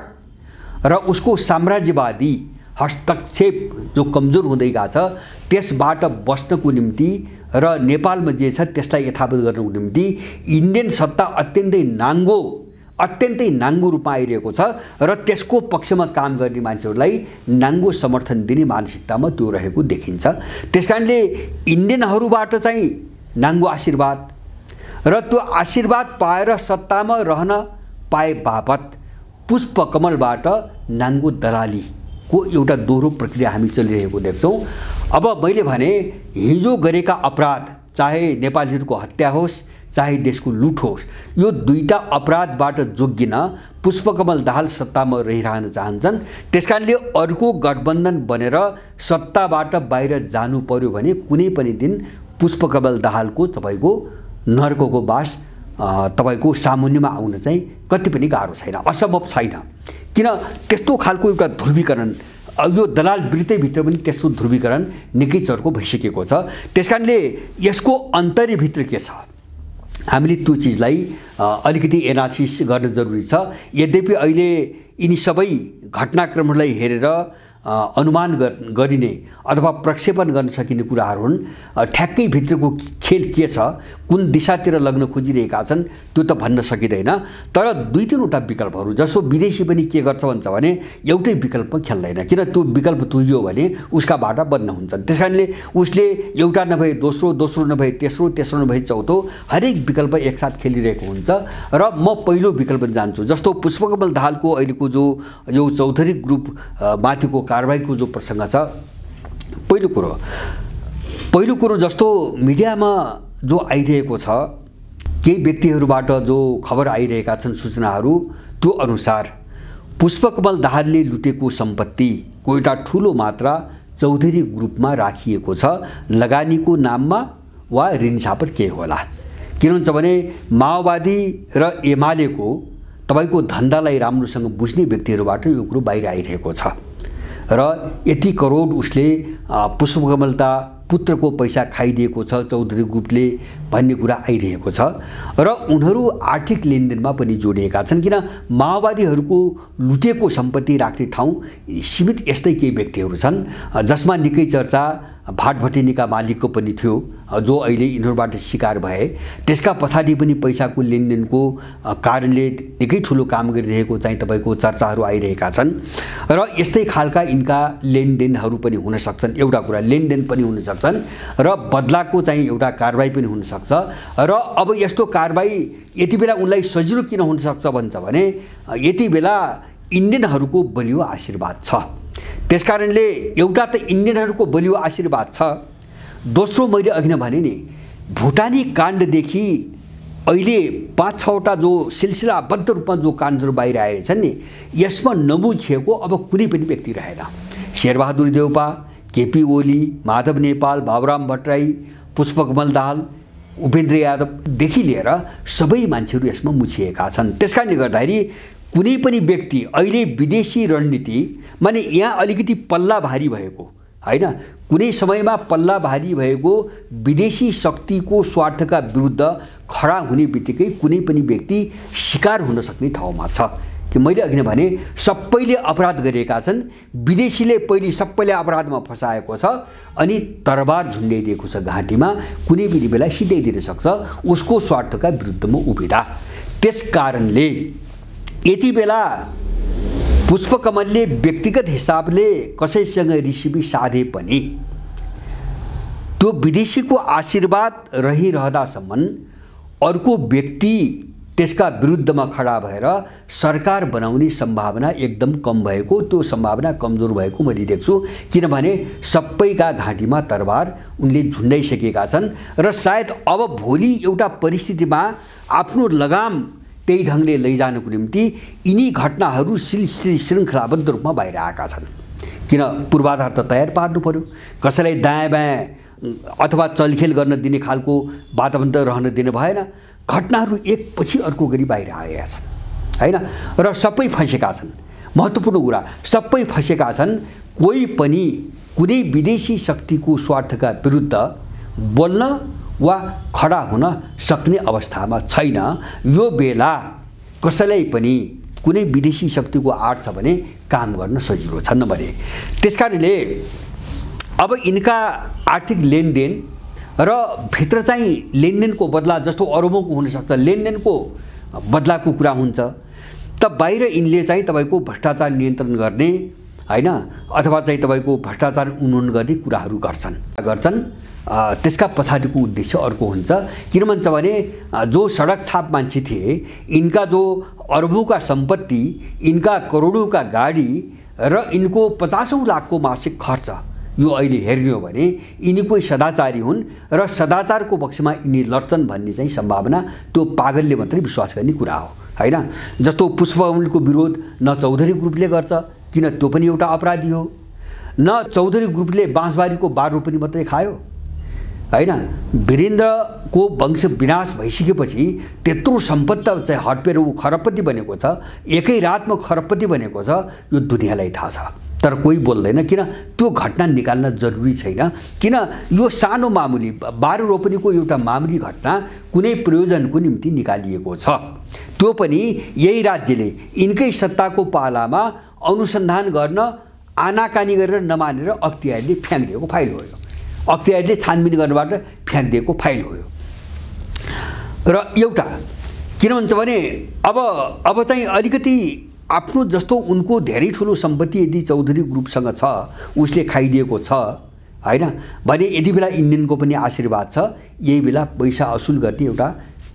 र उसको साम्राज्यवादी हस्तक्षेप जो कमजोर हुँदै गएको छ त्यसबाट बस्नको निम्ति र नेपालमा जे छ त्यसलाई यथावत गर्नको निम्ति इन्डियन सत्ता अत्यन्तै नाङ्गो रूपमा आइरहेको छ र त्यसको पक्षमा काम गर्ने मान्छेहरूलाई नाङ्गो समर्थन दिने मानसिकतामा त्यो रहेको देखिन्छ। त्यसकारणले इन्डियनहरूबाट चाहिँ नाङ्गो आशीर्वाद र त्यो आशीर्वाद पाएर सत्तामा रहन पाए बापत पुष्पकमलबाट नाङ्गो दलालीको एउटा दोहोरो प्रक्रिया हामी चलिरहेको देख्छौँ। अब मैले भने हिजो गरेका अपराध, चाहे नेपालीहरूको हत्या होस्, चाहे देशको लुट होस्, यो दुईटा अपराधबाट जोगिन पुष्पकमल दाहाल सत्तामा रहिरहन चाहन्छन्। त्यसकारणले अर्को गठबन्धन बनेर सत्ताबाट बाहिर जानु पर्यो भने कुनै पनि दिन पुष्पकमल दाहालको तपाईको नर्कको बास तपाईको सामुन्यमा आउन चाहिँ कति पनि गाह्रो छैन, असम्भव छैन। किन त्यस्तो खालको एउटा ध्रुवीकरण यो दलाल वृत्तिभित्र पनि त्यस्तो ध्रुवीकरण निकै चर्को भइसकेको छ। त्यसकारणले यसको अन्तर्भित्र के छ हामीले त्यो चिजलाई अलिकति एनालिसिस गर्न जरुरी छ। यद्यपि अहिले यिनी सबै घटनाक्रमहरूलाई हेरेर अनुमान गरिने अथवा प्रक्षेपण गर्न सकिने कुराहरू हुन्। ठ्याक्कै भित्रको खेल के छ, कुन दिशातिर लग्न खोजिरहेका छन् त्यो त भन्न सकिँदैन। तर दुई तीनवटा विकल्पहरू जसो विदेशी पनि के गर्छ भन्छ भने एउटै विकल्पमा खेल्दैन, किन त्यो विकल्प तुल्यो भने उसका बाटा बन्द हुन्छन्। त्यसकारणले उसले एउटा नभए दोस्रो, दोस्रो नभए तेस्रो, तेस्रो नभए चौथो हरेक विकल्प एकसाथ खेलिरहेको हुन्छ। र म पहिलो विकल्प जान्छु। जस्तो पुष्पकमल दाहालको अहिलेको जो यो चौधरी ग्रुप माथिको कारबाहीको जो प्रसङ्ग छ, पहिलो कुरो जस्तो मिडियामा जो आइरहेको छ, केही व्यक्तिहरूबाट जो खबर आइरहेका छन् सूचनाहरू, त्यो अनुसार पुष्पकमल दाहालले लुटेको सम्पत्तिको एउटा ठुलो मात्रा चौधरी ग्रुपमा राखिएको छ, लगानीको नाममा वा ऋण छापट के होला। किन भन्छ भने माओवादी र एमालेको तपाईको धन्दालाई राम्रोसँग बुझ्ने व्यक्तिहरूबाट यो कुरो बाहिर आइरहेको छ र यति करोड उसले पुष्पकमलता पुत्रको पैसा खाइदिएको छ चौधरी ग्रुपले भन्ने कुरा आइरहेको छ। र उनीहरू आर्थिक लेनदेनमा पनि जोडिएका छन्, किन माओवादीहरूको लुटेको सम्पत्ति राख्ने ठाउँ सीमित यस्तै केही व्यक्तिहरू छन् जसमा निकै चर्चा भाटभटिनीका मालिकको पनि थियो, जो अहिले यिनीहरूबाट शिकार भए। त्यसका पछाडि पनि पैसाको लेनदेनको कारणले निकै ठुलो काम गरिरहेको चाहिँ तपाईँको चर्चाहरू आइरहेका छन्। र यस्तै खालका यिनका लेनदेनहरू पनि हुन सक्छन्। एउटा कुरा लेनदेन पनि हुन सक्छन् र बदलाको चाहिँ एउटा कारबाही पनि हुन सक्छ। र अब यस्तो कारबाही यति बेला उनलाई सजिलो किन हुन सक्छ भन्छ भने यति बेला इन्डियनहरूको बलियो आशीर्वाद छ। त्यसकारणले एउटा त इन्डियनहरूको बलियो आशीर्वाद छ, दोस्रो मैले अघि नै भने नि भुटानी काण्डदेखि अहिले 5-6वटा जो सिलसिलाबद्ध रूपमा जो काण्डहरू बाहिर आएछन् नि, यसमा नबुझिएको अब कुनै पनि व्यक्ति रहेन। शेरबहादुर देउपा, केपी ओली, माधव नेपाल, बाबुराम भट्टराई, पुष्पकमल दाहाल, उपेन्द्र यादवदेखि लिएर सबै मान्छेहरू यसमा मुछिएका छन्। त्यसकारणले गर्दाखेरि कुनै पनि व्यक्ति अहिले विदेशी रणनीति माने यहाँ अलिकति पल्ला भारी भएको हैन, कुनै समयमा पल्ला भारी भएको विदेशी शक्तिको स्वार्थका विरुद्ध खडा हुने बित्तिकै कुनै पनि व्यक्ति शिकार हुन सक्ने ठाउँमा छ। कि मैले अघि नै भने सबैले अपराध गरेका छन्, विदेशीले पहिले सबैले अपराधमा फसाएको छ अनि तरबार झुन्ड्याइदिएको छ घाँटीमा, कुनै पनि बेला सिधाइदिन सक्छ उसको स्वार्थका विरुद्धमा उभिँदा। त्यसकारणले यति बेला पुष्पकमलले व्यक्तिगत हिसाबले कसैसँग रिसिभी साधे पनि त्यो विदेशीको आशीर्वाद रहिरहँदासम्म अर्को व्यक्ति त्यसका विरुद्धमा खडा भएर सरकार बनाउने सम्भावना एकदम कम भएको, त्यो सम्भावना कमजोर भएको मैले देख्छु। किनभने सबैका घाँटीमा तरबार उनले झुन्डाइसकेका छन् र सायद अब भोलि एउटा परिस्थितिमा आफ्नो लगाम त्यही ढङ्गले लैजानको निम्ति यिनी घटनाहरू श्रृङ्खलाबद्ध रूपमा बाहिर आएका छन्। किन पूर्वाधार त तयार पार्नु पर्यो, कसैलाई दायाँ बायाँ अथवा चलखेल गर्न दिने खालको वातावरण त रहन दिनु भएन। घटनाहरू एकपछि अर्को गरी बाहिर आएका छन् हैन, र सबै फँसेका छन्। महत्त्वपूर्ण कुरा सबै फँसेका छन्। कोही पनि कुनै विदेशी शक्तिको स्वार्थका विरुद्ध बोल्न वा खडा हुन सक्ने अवस्थामा छैन। यो बेला कसैलाई पनि कुनै विदेशी शक्तिको आड छ भने काम गर्न सजिलो छ भने। त्यसकारणले अब यिनका आर्थिक लेनदेन र भित्र चाहिँ लेनदेनको बदला जस्तो अरबौँको हुनसक्छ, लेनदेनको बदलाको कुरा हुन्छ त बाहिर यिनले चाहिँ तपाईँको भ्रष्टाचार नियन्त्रण गर्ने हैन अथवा चाहिँ तपाईँको भ्रष्टाचार उन्मूलन गर्ने कुराहरू गर्छन्। त्यसका पछाडिको उद्देश्य अर्को हुन्छ। किन भन्छ भने जो सडक छाप मान्छे थिए, इनका जो अरबौँका सम्पत्ति, इनका करोडौँका गाडी र इनको 50औं लाखको मासिक खर्च, यो अहिले हेर्ने हो भने यिनी कोही सदाचारी हुन् र सदाचारको पक्षमा यिनी लड्छन् भन्ने चाहिँ सम्भावना त्यो पागलले मात्रै विश्वास गर्ने कुरा हो हैन। जस्तो पुष्पकमलको विरोध न चौधरी ग्रुपले गर्छ, किन त्यो पनि एउटा अपराधी हो, न चौधरी ग्रुपले बाँसबारीको बार पनि मात्रै खायो हैन। वीरेन्द्रको वंश विनाश भइसकेपछि त्यत्रो सम्पत्ति चाहिँ हडपेर ऊ खरबपति बनेको छ, एकै रातमा खरबपति बनेको छ, यो दुनियाँलाई थाहा छ। तर कोही बोल्दैन, किन त्यो घटना निकाल्न जरुरी छैन। किन यो सानो मामुली बार रोपनीको एउटा मामुली घटना कुनै प्रयोजनको निम्ति निकालिएको छ, त्यो पनि यही राज्यले यिनकै सत्ताको पालामा अनुसन्धान गर्न आनाकानी गरेर नमानेर अख्तियारले फ्याँकिदिएको फाइल हो यो, अख्तियारले छानबिन गर्नबाट फ्याँकिदिएको फाइल हो यो। र एउटा किन भन्छ भने अब चाहिँ अलिकति आफ्नो जस्तो उनको धेरै ठुलो सम्पत्ति यदि चौधरी ग्रुपसँग छ, उसले खाइदिएको छ हैन भने यति बेला इन्डियनको पनि आशीर्वाद छ, यही बेला पैसा असुल गर्ने एउटा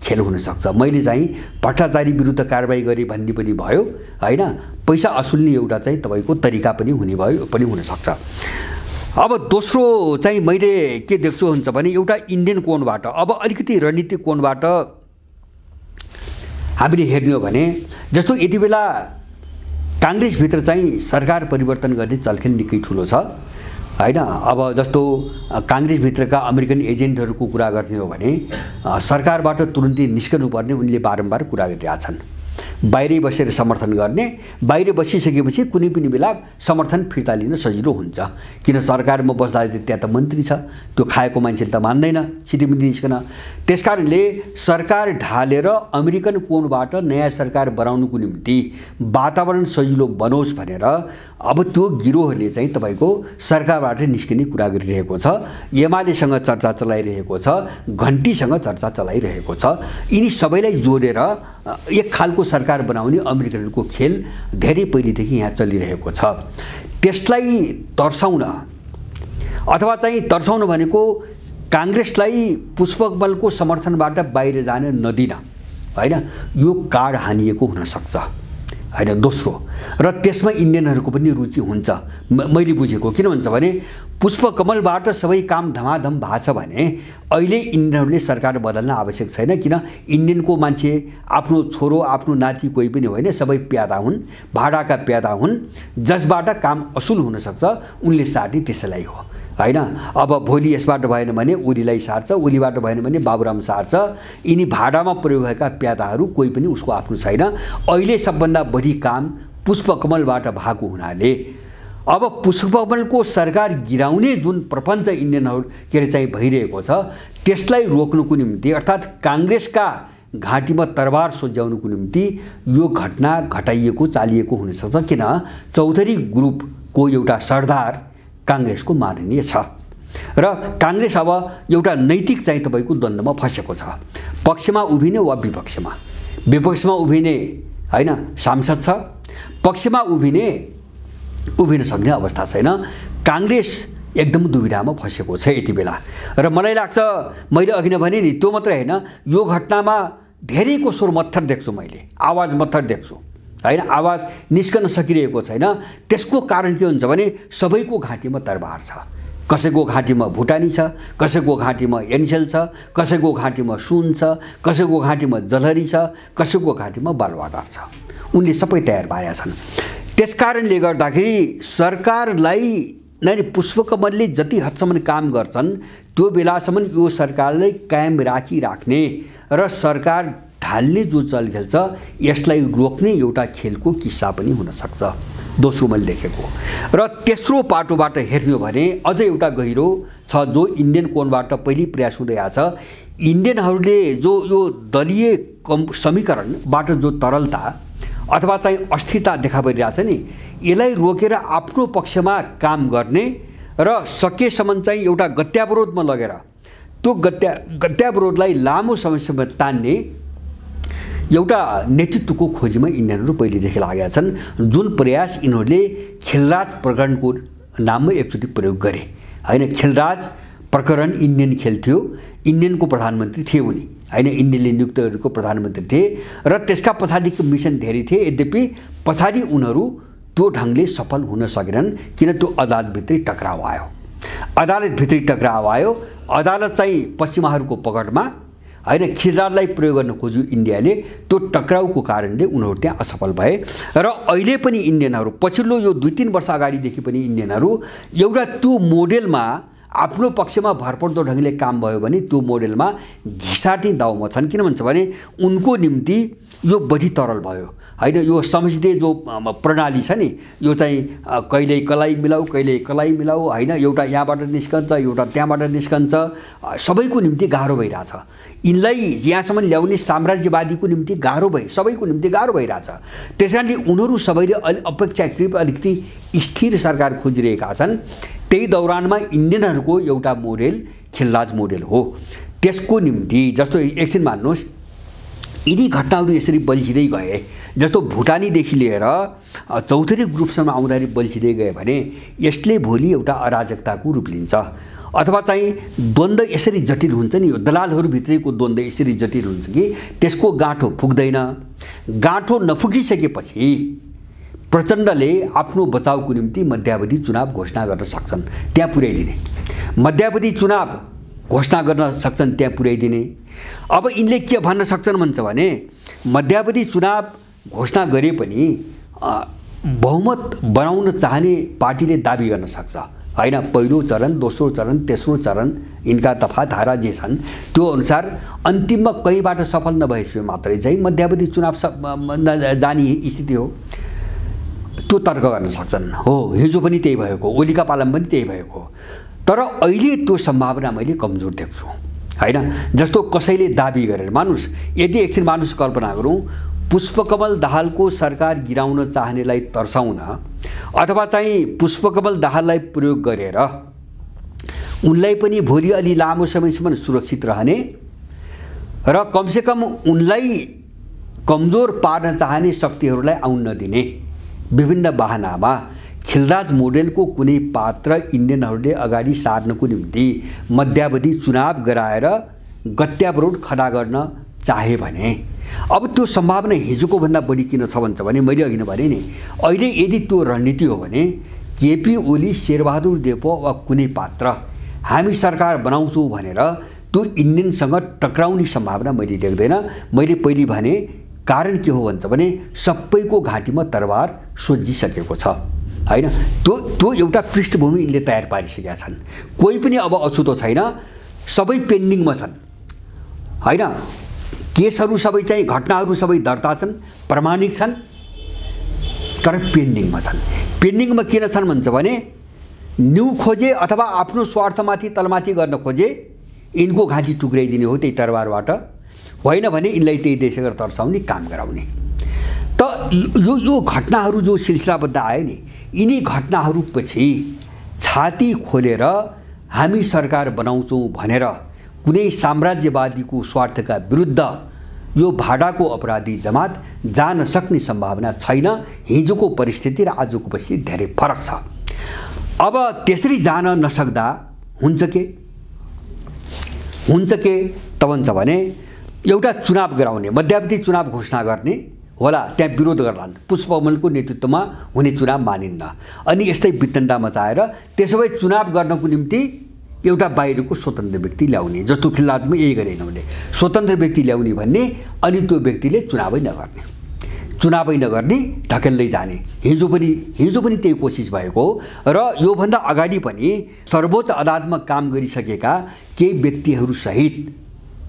खेल हुन सक्छ। मैले चाहिँ भट्टाचार्य विरुद्ध कारबाही गरेँ भन्ने पनि भयो हैन, पैसा असुल्ने एउटा चाहिँ तपाईको तरिका पनि हुन सक्छ। अब दोस्रो चाहिँ मैले के देख्छु हुन्छ भने एउटा इन्डियन कोणबाट, अब अलिकति रणनीतिक कोणबाट हामीले हेर्ने हो भने जस्तो यति बेला कांग्रेसभित्र चाहिँ सरकार परिवर्तन गर्ने चलखेल निकै ठुलो छ हैन। अब जस्तो कांग्रेसभित्रका अमेरिकन एजेन्टहरूको कुरा गर्ने हो भने सरकारबाट तुरुन्तै निस्कनुपर्ने उनले बारम्बार कुरा गरिरहेछन्। बाहिरै बसेर समर्थन गर्ने, बाहिर बसिसकेपछि कुनै पनि बेला समर्थन फिर्ता लिन सजिलो हुन्छ, किन सरकारमा बस्दा त्यहाँ त मन्त्री छ, त्यो खाएको मान्छेले त मान्दैन सिधैमुधी निस्कन। त्यसकारणले सरकार ढालेर अमेरिकन कोणबाट नयाँ सरकार बनाउनुको निम्ति वातावरण सजिलो बनोस् भनेर अब त्यो गिरोहले चाहिँ तपाईको सरकारबाट निस्किने कुरा गरिरहेको छ, एमालेसँग चर्चा चलाइरहेको छ, घण्टीसँग चर्चा चलाइरहेको छ। यिनी सबैलाई जोडेर एक खालको सरकार बनाउने अमेरिकनको खेल धेरै पहिलेदेखि यहाँ चलिरहेको छ। त्यसलाई तर्साउन अथवा चाहिँ तर्साउन भनेको कांग्रेसलाई पुष्पकमलको समर्थनबाट बाहिर जान नदिन हैन, यो कार्ड हानिएको हुन सक्छ हैन। दोस्रो र त्यसमा इन्डियनहरूको पनि रुचि हुन्छ मैले बुझेको, किन भन्छ भने पुष्पकमलबाट सबै काम धमाधम भएको छ भने अहिले इन्डियनहरूले सरकार बदल्न आवश्यक छैन, किन इन्डियनको मान्छे आफ्नो छोरो आफ्नो नाति कोही पनि होइन, सबै प्यादा हुन्, भाडाका प्यादा हुन्, जसबाट काम असुल हुन सक्छ उनले सार्ने त्यसैलाई हो हैन। अब भोलि यसबाट भएन भने ओलीलाई सार्छ, ओलीबाट भएन भने बाबुराम सार्छ। यिनी भाडामा प्रयोग भएका प्यादाहरू कोही पनि उसको आफ्नो छैन। अहिले सबभन्दा बढी काम पुष्पकमलबाट भएको हुनाले अब पुष्पकमलको सरकार गिराउने जुन प्रपञ्च इन्डियनहरू चाहिँ भइरहेको छ त्यसलाई रोक्नुको निम्ति अर्थात् कांग्रेसका घाँटीमा तरबार सोझ्याउनुको निम्ति यो घटना घटाइएको चालिएको हुन सक्छ, किन चौधरी ग्रुपको एउटा सरदार कांग्रेसको माननीय छ र कांग्रेस अब एउटा नैतिक चाहिँ तपाईको द्वन्द्वमा फसेको छ। पक्षमा उभिने वा विपक्षमा, विपक्षमा उभिने हैन सांसद छ, पक्षमा उभिन सक्ने अवस्था छैन। कांग्रेस एकदम दुविधामा फसेको छ यति बेला। र मलाई लाग्छ मैले अघि नै भने नि त्यो मात्रै हैन, यो घटनामा धेरैको स्वर मत्थर देख्छु, मैले आवाज मत्थर देख्छु हैन, आवाज निस्कन सकिरहेको छैन। त्यसको कारण के हुन्छ भने सबैको घाँटीमा तरबार छ, कसैको घाँटीमा भुटानी छ, कसैको घाँटीमा एनसेल छ, कसैको घाँटीमा सुन छ, कसैको घाँटीमा जलहरी छ, कसैको घाँटीमा बालवाटार छ। उनले सबै तयार पारेका छन्। त्यसकारणले गर्दाखेरि सरकारलाई नै पुष्पकमलले जति हदसम्म काम गर्छन् त्यो बेलासम्म यो सरकारलाई कायम राख्ने र सरकार ढाल्ने जो चलखेल छ यसलाई रोक्ने एउटा खेलको किस्सा पनि हुन सक्छ, दोस्रो मैले देखेको। र तेस्रो पाटोबाट हेर्नु भने अझ एउटा गहिरो छ जो इन्डियन कोणबाट पहिलो प्रयास हुँदै आछ। इन्डियनहरूले जो यो दलीय समीकरणबाट जो तरलता अथवा चाहिँ अस्थिरता देखा परिरहेछ नि, यसलाई रोकेर आफ्नो पक्षमा काम गर्ने र सकेसम्म चाहिँ एउटा गत्यावरोधमा लगेर त्यो गत्यावरोधलाई लामो समयसम्म तान्ने एउटा नेतृत्वको खोजीमा इन्डियनहरू पहिलेदेखि लागेका छन्, जुन प्रयास यिनीहरूले खेलराज प्रकरणको नाममा एकचोटि प्रयोग गरे हैन। खेलराज प्रकरण इन्डियन खेल थियो, इन्डियनको प्रधानमन्त्री थिए उनी हैन, इन्डियनले नियुक्त गरेको प्रधानमन्त्री थिए र त्यसका पछाडिको मिसन धेरै थिए। यद्यपि पछाडि उनीहरू त्यो ढङ्गले सफल हुन सकेनन्, किन त्यो अदालतभित्रै टक्राउ आयो अदालतभित्रै टक्राउ आयो। अदालत चाहिँ पश्चिमाहरूको पकडमा होइन खिलराजलाई प्रयोग गर्न खोज्यो इन्डियाले। त्यो टक्राउको कारणले उनीहरू त्यहाँ असफल भए र अहिले पनि इन्डियनहरू पछिल्लो यो 2-3 वर्ष अगाडिदेखि पनि इन्डियनहरू एउटा त्यो मोडेलमा आफ्नो पक्षमा भरपर्दो ढङ्गले काम भयो भने त्यो मोडेलमा घिसाट्ने दाउमा छन्। किन भन्छ भने उनको निम्ति यो बढी तरल भयो होइन। यो समझदे जो प्रणाली छ नि यो चाहिँ कहिले कलाई मिलाऊ कहिले कलाई मिलाऊ होइन। एउटा यहाँबाट निस्कन्छ एउटा त्यहाँबाट निस्कन्छ। सबैको निम्ति गाह्रो भइरहेछ। यिनलाई यहाँसम्म ल्याउने साम्राज्यवादीको निम्ति गाह्रो सबैको निम्ति गाह्रो भइरहेछ। त्यसकारणले उनीहरू सबैले अपेक्षाकृत अलिकति स्थिर सरकार खोजिरहेका छन्। त्यही दौरानमा इन्डियनहरूको एउटा मोडेल खिलराज मोडेल हो। त्यसको निम्ति जस्तो एकछिन मान्नुहोस् यिनी घटनाहरू यसरी बल्झिँदै गए जस्तो भुटानीदेखि लिएर चौधरी ग्रुपसम्म आउँदाखेरि बल्झिँदै गए भने यसले भोलि एउटा अराजकताको रूप लिन्छ अथवा चाहिँ द्वन्द्व यसरी जटिल हुन्छ नि। यो दलालहरूभित्रैको द्वन्द्व यसरी जटिल हुन्छ कि त्यसको गाँठो फुक्दैन। गाँठो नफुकिसकेपछि प्रचण्डले आफ्नो बचाउको निम्ति मध्यावधि चुनाव घोषणा गर्न सक्छन्, त्यहाँ पुर्याइदिने। मध्यावधि चुनाव घोषणा गर्न सक्छन्, त्यहाँ पुर्याइदिने। अब यिनले के भन्न सक्छन् भन्छ भने मध्यावधि चुनाव घोषणा गरे पनि बहुमत बनाउन चाहने पार्टीले दाबी गर्न सक्छ होइन। पहिलो चरण, दोस्रो चरण, तेस्रो चरण यिनका दफा धारा जे छन् त्यो अनुसार अन्तिममा कहीँबाट सफल नभएपछि मात्रै चाहिँ मध्यावधि चुनाव जाने स्थिति हो। त्यो तर्क गर्न सक्छन्। हो हिजो पनि त्यही भएको, ओलीका पालामा पनि त्यही भएको। तर अहिले त्यो सम्भावना मैले कमजोर देख्छु होइन। जस्तो कसैले दाबी गरेर मानुस्, यदि एकछिन मानुस् कल्पना गरौँ पुष्पकमल दाहालको सरकार गिराउन चाहनेलाई तर्साउन अथवा चाहिँ पुष्पकमल दाहाललाई प्रयोग गरेर उनलाई पनि भोलि अलि लामो समयसम्म सुरक्षित रहने र कमसेकम उनलाई कमजोर पार्न चाहने शक्तिहरूलाई आउन नदिने विभिन्न बहानामा खिलराज मोडेलको कुनै पात्र इन्डियनहरूले अगाडि सार्नको निम्ति मध्यावधि चुनाव गराएर गत्यावरोध खडा गर्न चाहे भने अब त्यो सम्भावना हिजोको भन्दा बढी किन छ भन्छ भने मैले अघि नै भने नि अहिले यदि त्यो रणनीति हो भने केपी ओली, शेरबहादुर देउवा वा कुनै पात्र हामी सरकार बनाउँछौँ भनेर त्यो इन्डियनसँग टक्राउने सम्भावना मैले देख्दैन। मैले पहिले भने कारण के हो भन्छ भने सबैको घाँटीमा तरबार सोझिसकेको छ होइन। त्यो एउटा पृष्ठभूमि यिनले तयार पारिसकेका छन्। कोही पनि अब अछुतो छैन, सबै पेन्डिङमा छन् होइन। केसहरू सबै चाहिँ घटनाहरू सबै दर्ता छन्, प्रमाणिक छन्, तर पेन्डिङमा छन्। पेन्डिङमा किन छन् भन्छ भने न्यू खोजे अथवा आफ्नो स्वार्थमाथि तलमाथि गर्न खोजे यिनको घाँटी टुक्राइदिने हो त्यही तरबारबाट, होइन भने यिनलाई त्यही देशबाट तर्साउने काम गराउने। त यो घटनाहरू जो सिलसिलाबद्ध आयो नि यिनी घटनाहरूपछि छाती खोलेर हामी सरकार बनाउँछौँ भनेर कुनै साम्राज्यवादीको स्वार्थका विरुद्ध यो भाडाको अपराधी जमात जान सक्ने सम्भावना छैन। हिजोको परिस्थिति र आजको परिस्थिति धेरै फरक छ। अब त्यसरी जान नसक्दा हुन्छ के त भन्छ भने एउटा चुनाव गराउने, मध्यावधि चुनाव घोषणा गर्ने होला, त्यहाँ विरोध गर्लान्। पुष्पकमलको नेतृत्वमा हुने चुनाव मानिन्न अनि यस्तै वितण्डा मचाएर त्यसो भए चुनाव गर्नको निम्ति एउटा बाहिरको स्वतन्त्र व्यक्ति ल्याउने, जस्तो खिलराजमा यही गरेन भने स्वतन्त्र व्यक्ति ल्याउने भन्ने अनि त्यो व्यक्तिले चुनावै नगर्ने ढकेल्दै जाने। हिजो पनि त्यही कोसिस भएको हो र योभन्दा अगाडि पनि सर्वोच्च अदालतमा काम गरिसकेका केही व्यक्तिहरू सहित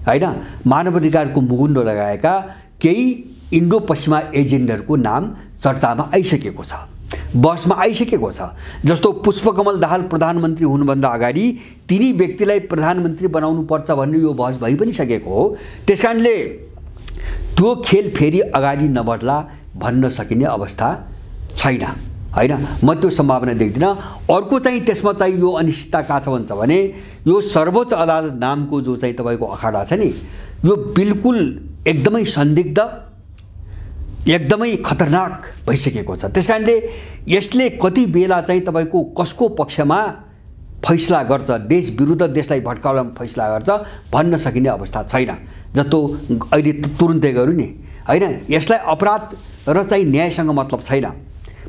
होइन मानवाधिकारको मुगुन्डो लगाएका केही इन्डो पश्चिमा एजेन्टहरूको नाम चर्चामा आइसकेको छ, बहसमा आइसकेको छ। जस्तो पुष्पकमल दाहाल प्रधानमन्त्री हुनुभन्दा अगाडि तिनी व्यक्तिलाई प्रधानमन्त्री बनाउनु पर्छ भन्ने यो बहस भइ पनि सकेको हो। त्यसकारणले त्यो खेल फेरि अगाडि नबढ्ला भन्न सकिने अवस्था छैन होइन। म त्यो सम्भावना देख्दिनँ। अर्को चाहिँ त्यसमा चाहिँ यो अनिश्चितता कहाँ छ भन्छ भने यो सर्वोच्च अदालत नामको जो चाहिँ तपाईँको अखाडा छ नि यो बिल्कुल एकदमै संदिग्ध, एकदमै खतरनाक भइसकेको छ। त्यसकारणले यसले कति बेला चाहिँ तपाईँको कसको पक्षमा फैसला गर्छ, देश विरुद्ध देशलाई भड्काउन फैसला गर्छ भन्न सकिने अवस्था छैन। जस्तो अहिले तुरुन्तै गरौँ नि होइन, यसलाई अपराध र चाहिँ न्यायसँग मतलब छैन।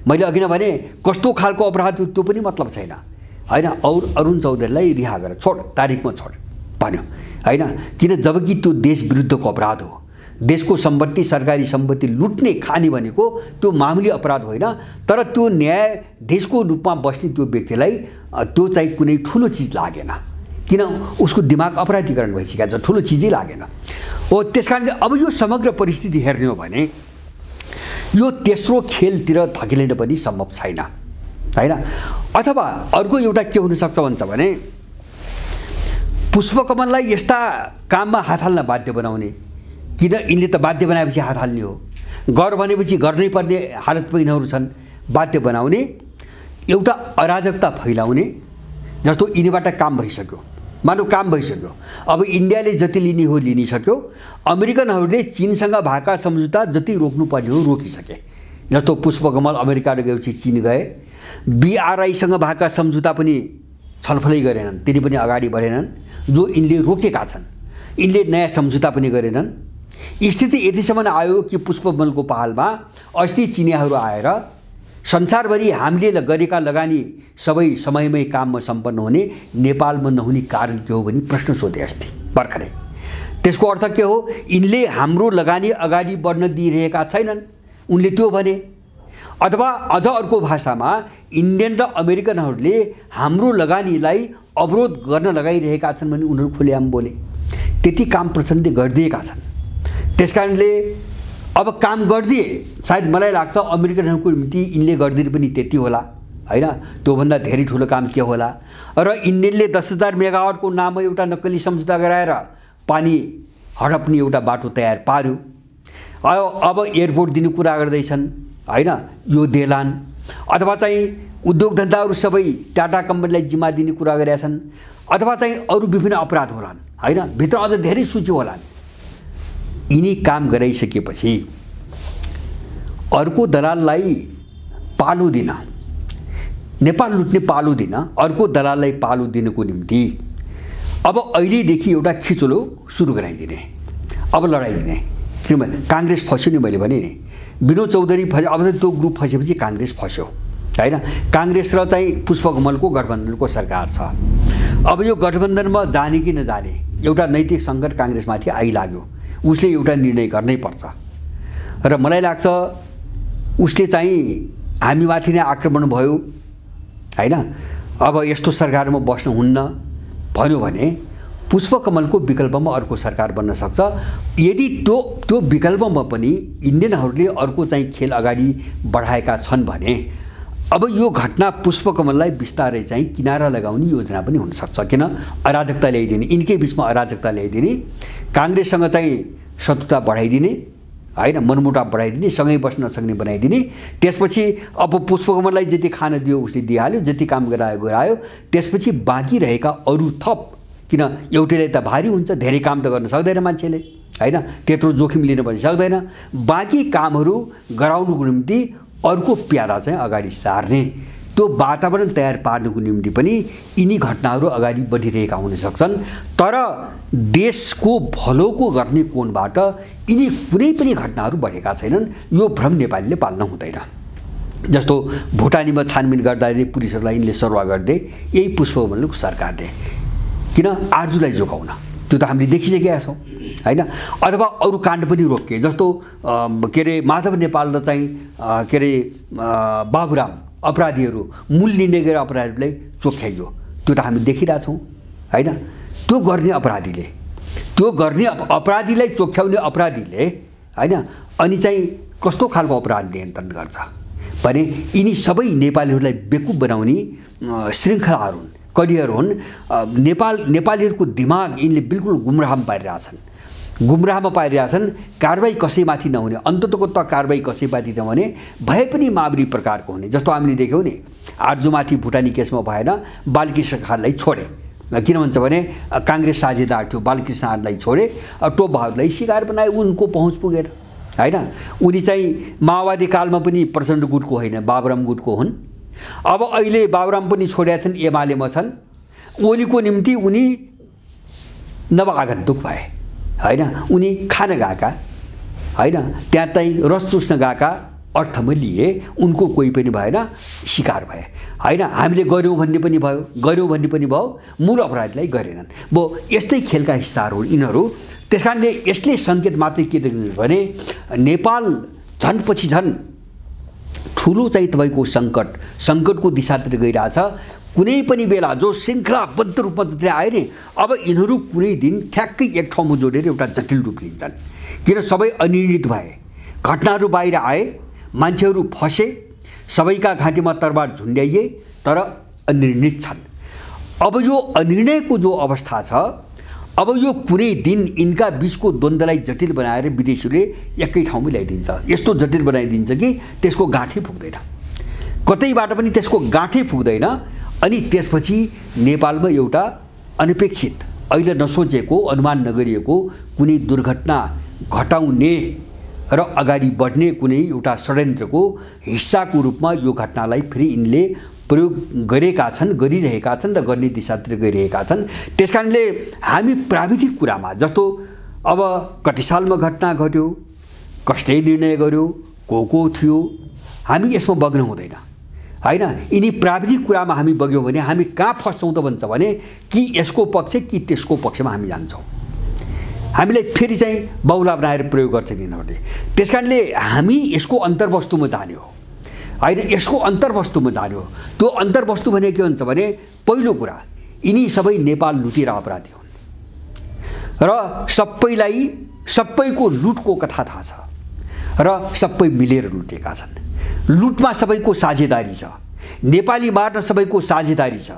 मैले अघि नै भने कस्तो खालको अपराध त्यो पनि मतलब छैन हैन अरुण चौधरीलाई रिहा गर छोड तारिखमा छोड भन्यो हैन किन जबकि त्यो देश विरुद्धको अपराध हो देशको सम्पत्ति सरकारी सम्पत्ति लुट्ने खाने भनेको त्यो मामुली अपराध होइन तर त्यो न्याय देशको रूपमा बस्ने त्यो व्यक्तिलाई त्यो चाहिँ कुनै ठुलो चीज लागेन किन उसको दिमाग अपराधीकरण भइसकेको छ ठुलो चीजै लागेन हो त्यसकारणले अब यो समग्र परिस्थिति हेर्ने हो भने यो तेस्रो खेलतिर धकेलिन पनि सम्भव छैन हैन अथवा अर्को एउटा के हुन सक्छ भन्छ भने पुष्पकमललाई यस्ता काममा हात हाल्न बाध्य बनाउने किन यिनले त बाध्य बनाएपछि हात हाल्ने हो गर भनेपछि गर्नै पर्ने हालतमा यिनीहरू छन् बाध्य बनाउने एउटा अराजकता फैलाउने जस्तो यिनीबाट काम भइसक्यो मानौ काम भइसक्यो अब इन्डियाले जति लिने हो लिनिसक्यो अमेरिकनहरूले चीनसँग भएका सम्झौता जति रोक्नुपर्ने हो रोकिसके जस्तो पुष्पकमल अमेरिका गएपछि चीन गए बीआरआईसँग भएका सम्झौता पनि छलफलै गरेनन् तिनी पनि अगाडि बढेनन् जो यिनले रोकेका छन् यिनले नयाँ सम्झौता पनि गरेनन् स्थिति यतिसम्म आयो कि पुष्पकमलको पहलमा अस्ति चिनियाहरू आएर संसारभरि हामीले गरेका लगानी सबै समयमै काममा सम्पन्न हुने नेपालमा नहुने कारण के हो भनी प्रश्न सोधे अस्ति भर्खरै त्यसको अर्थ के हो यिनले हाम्रो लगानी अगाडि बढ्न दिइरहेका छैनन् उनले त्यो भने अथवा अझ अर्को भाषामा इन्डियन र अमेरिकनहरूले हाम्रो लगानीलाई अवरोध गर्न लगाइरहेका छन् भने उनीहरू खुलेआम बोले त्यति काम प्रचण्डले गरिदिएका छन् त्यसकारणले अब काम गरिदिए सायद मलाई लाग्छ अमेरिकनहरूको निम्ति यिनले गरिदिने पनि त्यति होला हैन त्योभन्दा धेरै ठुलो काम के होला र इन्डियनले 10,000 मेगावाटको नाममा एउटा नक्कली सम्झौता गराएर पानी हडप्ने एउटा बाटो तयार पार्यो अब एयरपोर्ट दिने कुरा गर्दैछन् हैन यो देलान अथवा चाहिँ उद्योग धन्दाहरू सबै टाटा कम्पनीलाई जिम्मा दिने कुरा गरेका छन् अथवा चाहिँ अरू विभिन्न अपराध होलान् हैन भित्र अझ धेरै सूची होलान् यिनी काम गराइसकेपछि अर्को दलाललाई पालो दिन नेपाल लुट्ने पालो दिन अर्को दलाललाई पालो दिनको निम्ति अब अहिलेदेखि एउटा खिचोलो सुरु गराइदिने अब लडाइदिने किनभने कांग्रेस फस्यो नि मैले भने नि विनोद चौधरी फस्यो अब त्यो ग्रुप फसेपछि कांग्रेस फस्यो हैन कांग्रेस र चाहिँ पुष्पकमलको गठबन्धनको सरकार छ अब यो गठबन्धनमा जाने कि नजाने एउटा नैतिक सङ्कट कांग्रेसमाथि आइलाग्यो उसले एउटा निर्णय गर्नै पर्छ र मलाई लाग्छ उसले चाहिँ हामीमाथि नै आक्रमण भयो हैन अब यस्तो सरकारमा बस्न हुन्न भन्यो भने पुष्पकमलको विकल्पमा अर्को सरकार बन्न सक्छ यदि त्यो विकल्पमा पनि इन्डियनहरूले अर्को चाहिँ खेल अगाडि बढाएका छन् भने अब यो घटना पुष्पकमललाई बिस्तारै चाहिँ किनारा लगाउने योजना पनि हुन सक्छ किन अराजकता ल्याइदिने यिनकै बीचमा अराजकता ल्याइदिने कांग्रेससँग चाहिँ शत्रुता बढाइदिने हैन मनमुटाव बढाइदिने सँगै बस्न नसक्ने बनाइदिने त्यसपछि अब पुष्पकमललाई जति खान दियो उसले दिइहाल्यो जति काम गरायो त्यसपछि बाँकी रहेका अरू थप किन एउटैले त भारी हुन्छ धेरै काम त गर्न सक्दैन मान्छेले हैन त्यत्रो जोखिम लिन पनि सक्दैन बाँकी कामहरू गराउनुको निम्ति अर्को प्यादा चाहिँ अगाडि सार्ने त्यो वातावरण तयार पार्नुको निम्ति पनि यिनी घटनाहरू अगाडि बढिरहेका हुन सक्छन् तर देशको भलोको गर्ने कोणबाट यिनी कुनै पनि घटनाहरू बढेका छैनन् यो भ्रम नेपालीले पाल्न हुँदैन जस्तो भुटानीमा छानबिन गर्दाखेरि पुलिसहरूलाई यिनले सरुवा गर्दै यही पुष्पकमलको सरकारले किन आर्जुलाई जोगाउन त्यो त हामीले देखिसकेका छौँ हैन अथवा अरू काण्ड पनि रोके जस्तो के अरे माधव नेपाल र चाहिँ के अरे बाबुराम अपराधीहरू मूल निर्णय गरेर अपराधीलाई चोख्याइयो त्यो त हामी देखिरहेछौँ हैन त्यो गर्ने अपराधीलाई चोख्याउने अपराधीले हैन अनि चाहिँ कस्तो खालको अपराध नियन्त्रण गर्छ भने यिनी सबै नेपालीहरूलाई बेकुब बनाउने श्रृङ्खलाहरू हुन् करियर हुन् नेपालीहरूको दिमाग यिनले बिल्कुल गुमराहमा पारिरहेछन् कारबाही कसैमाथि नहुने अन्ततको त कारबाही कसैमाथि नहुने भए पनि मावरी प्रकारको हुने जस्तो हामीले देख्यौँ नि आर्जुमाथि भुटानी केसमा भएन बालकृष्ण खाँडलाई छोडे किन भन्छ भने कांग्रेस साझेदार थियो बालकृष्ण खाँडलाई छोडे टोप बहादुरलाई शिकार बनाए उनको पहुँच पुगेन हैन उनी चाहिँ माओवादी कालमा पनि प्रचण्ड गुटको होइन बाबुराम गुटको हुन् अब अहिले बाबुराम पनि छोडेका छन् एमालेमा छन् ओलीको निम्ति उनी नवआगन्तुक भए हैन उनी खान गएका हैन त्यहाँ चाहिँ रस चुस्न गएका अर्थमा लिए उनको कोही पनि भएन, शिकार भए होइन। हामीले गऱ्यौँ भन्ने पनि भयो, मूल अपराधीलाई गरेनन्। यस्तै खेलका हिस्साहरू यिनीहरू। त्यसकारणले यसले सङ्केत मात्रै के देख्नुहुन्छ भने नेपाल झन् पछि झन् ठुलो चाहिँ तपाईँको सङ्कटको दिशातिर गइरहेछ। कुनै पनि बेला जो श्रृङ्खलाबद्ध रूपमा जसले आए नि, अब यिनीहरू कुनै दिन ठ्याक्कै एक ठाउँमा जोडेर एउटा जटिल रूप लिन्छन्। किन सबै अनिर्णित भए, घटनाहरू बाहिर आए, मान्छेहरू फसे, सबैका घाँटीमा तरबार झुन्ड्याइए, तर अनिर्णित छन्। अब यो अनिर्णयको जो अवस्था छ, अब यो कुनै दिन यिनका बीचको द्वन्द्वलाई जटिल बनाएर विदेशीले एकै ठाउँमै ल्याइदिन्छ। यस्तो जटिल बनाइदिन्छ कि त्यसको गाँठै पुग्दैन, कतैबाट पनि त्यसको गाँठै पुग्दैन। अनि त्यसपछि नेपालमा एउटा अनपेक्षित, अहिले नसोचेको, अनुमान नगरिएको कुनै दुर्घटना घटाउने र अगाडि बढ्ने कुनै एउटा षड्यन्त्रको हिस्साको रूपमा यो घटनालाई फेरि यिनले प्रयोग गरिरहेका छन् र गर्ने दिशातिर गइरहेका छन्। त्यसकारणले हामी प्राविधिक कुरामा जस्तो अब कति सालमा घटना घट्यो, कसले निर्णय गर्यो, को थियो, हामी यसमा बग्न हुँदैन होइन। यिनी प्राविधिक कुरामा हामी बग्यौँ भने हामी कहाँ फस्छौँ त भन्छ भने कि यसको पक्ष कि त्यसको पक्षमा हामी जान्छौँ। हामीलाई फेरि चाहिँ बाहुला बनाएर प्रयोग गर्छन् यिनीहरूले। त्यसकारणले हामी यसको अन्तर्वस्तुमा जाने हो होइन, यसको अन्तर्वस्तुमा जाने हो। त्यो अन्तर्वस्तु भने के हुन्छ भने पहिलो कुरा यिनी सबै नेपाल लुटेर अपराधी हुन् र सबैको लुटको कथा थाहा छ र सबै मिलेर लुटेका छन्। लुटमा सबैको साझेदारी छ, नेपाली मार्न सबैको साझेदारी छ,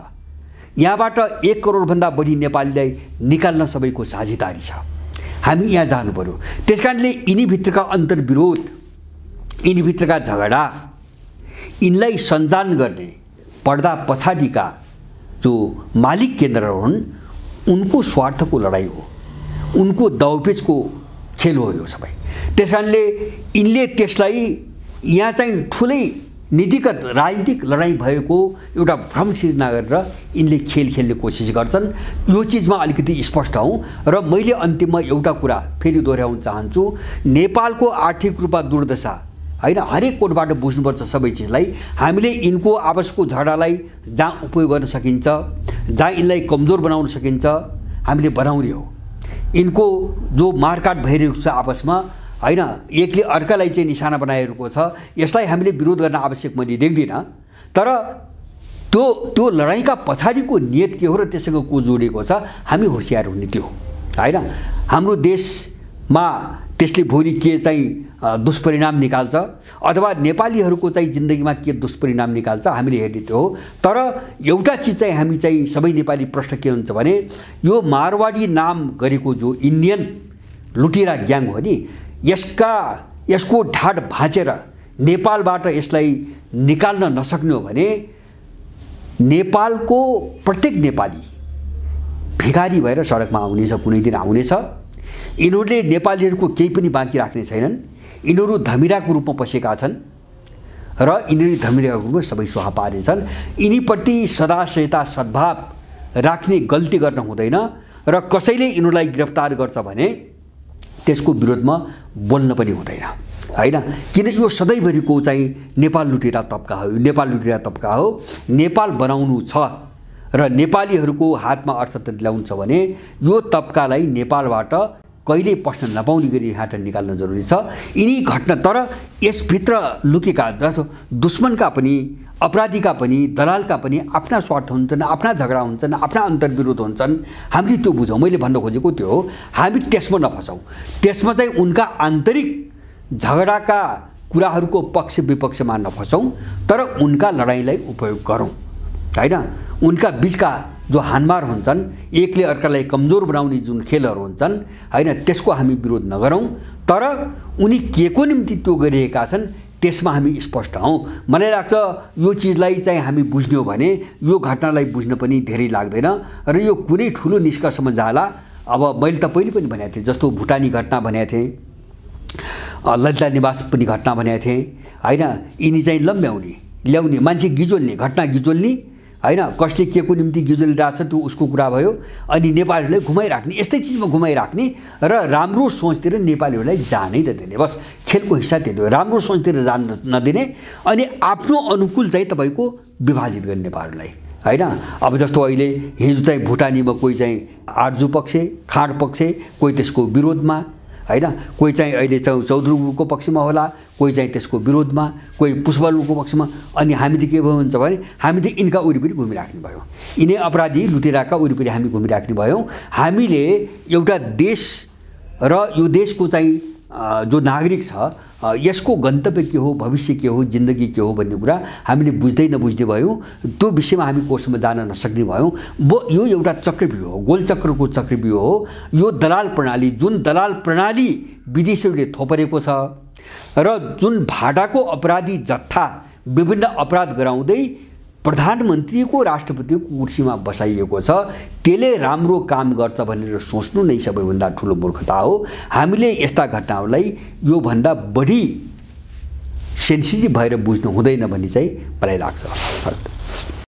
यहाँबाट 1 करोडभन्दा बढी नेपालीलाई निकाल्न सबैको साझेदारी छ। हामी यहाँ जानु पर्यो। त्यसकारणले यिनीभित्रका अन्तर्विरोध, यिनीभित्रका झगडा, यिनलाई सञ्चालन गर्ने पर्दा पछाडिका जो मालिक केन्द्रहरू हुन् उनको स्वार्थको लडाइँ हो, उनको दौपेचको खेल हो यो सबै। त्यसकारणले यिनले त्यसलाई यहाँ चाहिँ ठुलै नीतिगत राजनीतिक लडाइँ भएको एउटा भ्रम सिर्जना गरेर यिनले खेल खेल्ने कोसिस गर्छन्। यो चिजमा अलिकति स्पष्ट हौँ र मैले अन्तिममा एउटा कुरा फेरि दोहोऱ्याउन चाहन्छु। नेपालको आर्थिक रूपमा दुर्दशा होइन, हरेक कोणबाट बुझ्नुपर्छ सबै चिजलाई। हामीले यिनको आपसको झगडालाई जहाँ उपयोग गर्न सकिन्छ, जहाँ यिनलाई कमजोर बनाउन सकिन्छ, हामीले बनाउने हो। यिनको जो मारकाट भइरहेको छ आपसमा होइन, एकले अर्कालाई चाहिँ निशाना बनाइरहेको छ, यसलाई हामीले विरोध गर्न आवश्यक मैले देख्दिनँ। तर त्यो लडाइँका पछाडिको नियत के हो र त्यससँग को जोडिएको छ, हामी होसियार हुने त्यो होइन। हाम्रो देशमा त्यसले भोलि के चाहिँ दुष्परिणाम निकाल्छ अथवा नेपालीहरूको चाहिँ जिन्दगीमा के दुष्परिणाम निकाल्छ हामीले हेर्ने त्यो हो। तर एउटा चिज चाहिँ हामी चाहिँ सबै नेपाली प्रश्न के हुन्छ भने यो मारवाडी नाम गरेको जो इन्डियन लुटेरा ग्याङ हो नि, यसको ढाड भाँचेर नेपालबाट यसलाई निकाल्न नसक्ने हो भने नेपालको प्रत्येक नेपाली भिखारी भएर सडकमा आउनेछ, कुनै दिन आउनेछ। यिनीहरूले नेपालीहरूको केही पनि बाँकी राख्ने छैनन्। यिनीहरू धमिराको रूपमा पसेका छन् र यिनीहरू धमिराको रूपमा सबै सुहा पारेछन्। यिनीप्रति सदाशयता सद्भाव राख्ने गल्ती गर्न हुँदैन र कसैले यिनीहरूलाई गिरफ्तार गर्छ भने त्यसको विरोधमा बोल्न पनि हुँदैन होइन। किन यो सधैँभरिको चाहिँ नेपाल लुटेरा तबका हो, नेपाल लुटेरा तबका हो। नेपाल बनाउनु छ र नेपालीहरूको हातमा अर्थतन्त्र ल्याउनु छ भने यो तबकालाई नेपालबाट कहिले पस्न नपाउने गरी यहाँ निकाल्न जरुरी छ। यिनी घटना तर यसभित्र लुकेका जस्तो दुश्मनका पनि, अपराधीका पनि, दलालका पनि आफ्ना स्वार्थ हुन्छन्, आफ्ना झगडा हुन्छन्, आफ्ना अन्तर्विरोध हुन्छन्। हामीले त्यो बुझौँ। मैले भन्न खोजेको त्यो हो, हामी त्यसमा नफसौँ। त्यसमा चाहिँ उनका आन्तरिक झगडाका कुराहरूको पक्ष विपक्षमा नफसौँ, तर उनका लडाइँलाई उपयोग गरौँ होइन। उनका बीचका जो हानमार हुन्छन्, एकले अर्कालाई कमजोर बनाउने जुन खेलहरू हुन्छन् होइन, त्यसको हामी विरोध नगरौँ। तर उनी के को निम्ति त्यो गरिरहेका छन् त्यसमा हामी स्पष्ट हौँ। मलाई लाग्छ यो चिजलाई चाहिँ हामी बुझ्ने हो भने यो घटनालाई बुझ्न पनि धेरै लाग्दैन र यो कुनै ठुलो निष्कर्षमा जाला। अब मैले त पहिले पनि भनेको थिएँ, जस्तो भुटानी घटना भनेको थिएँ, ललिता निवास पनि घटना भनेको थिएँ होइन। यिनी चाहिँ ल्याउने मान्छे गिजोल्ने, घटना गिजोल्ने होइन, कसले के को निम्ति गिजोलिरहेको छ त्यो उसको कुरा भयो। अनि नेपालीहरूलाई घुमाइराख्ने, यस्तै चिजमा घुमाइराख्ने र राम्रो सोचतिर नेपालीहरूलाई जानै दिँदैन। बस खेलको हिस्सा त्यही हो, राम्रो सोचतिर जान नदिने अनि आफ्नो अनुकूल चाहिँ तपाईँको विभाजित गर्ने नेपाललाई हैन। अब जस्तो अहिले हिजो चाहिँ भुटानीमा कोही चाहिँ आर्जु पक्ष खाँड पक्ष, कोही त्यसको विरोधमा हैन, कोही चाहिँ अहिले चौधरीको पक्षमा होला, कोही चाहिँ त्यसको विरोधमा, कोही पुष्पलको पक्षमा। अनि हामी त के भयो भन्छ भने हामी त यिनका वरिपरि घुमिराख्ने भयो, यिनै अपराधी लुटेराका वरिपरि हामी घुमिराख्ने भयौँ। हामीले एउटा देश र यो देशको चाहिँ जो नागरिक छ यसको गन्तव्य के हो, भविष्य के हो, जिन्दगी के हो भन्ने कुरा हामीले बुझ्दै नबुझ्ने भयौँ। त्यो विषयमा हामी कोर्समा जान नसक्ने भयौँ। यो एउटा चक्रव्यूह हो, गोलचक्रको चक्रव्यूह हो। यो दलाल प्रणाली, जुन दलाल प्रणाली विदेशीहरूले थोपरेको छ र जुन भाटाको अपराधी जत्था विभिन्न अपराध गराउँदै प्रधानमन्त्रीको राष्ट्रपतिको कुर्सीमा बसाइएको छ, त्यसले राम्रो काम गर्छ भनेर सोच्नु नै सबैभन्दा ठुलो मूर्खता हो। हामीले यस्ता घटनाहरूलाई योभन्दा बढी सेन्सिटिभ भएर बुझ्नु हुँदैन भन्ने चाहिँ मलाई लाग्छ।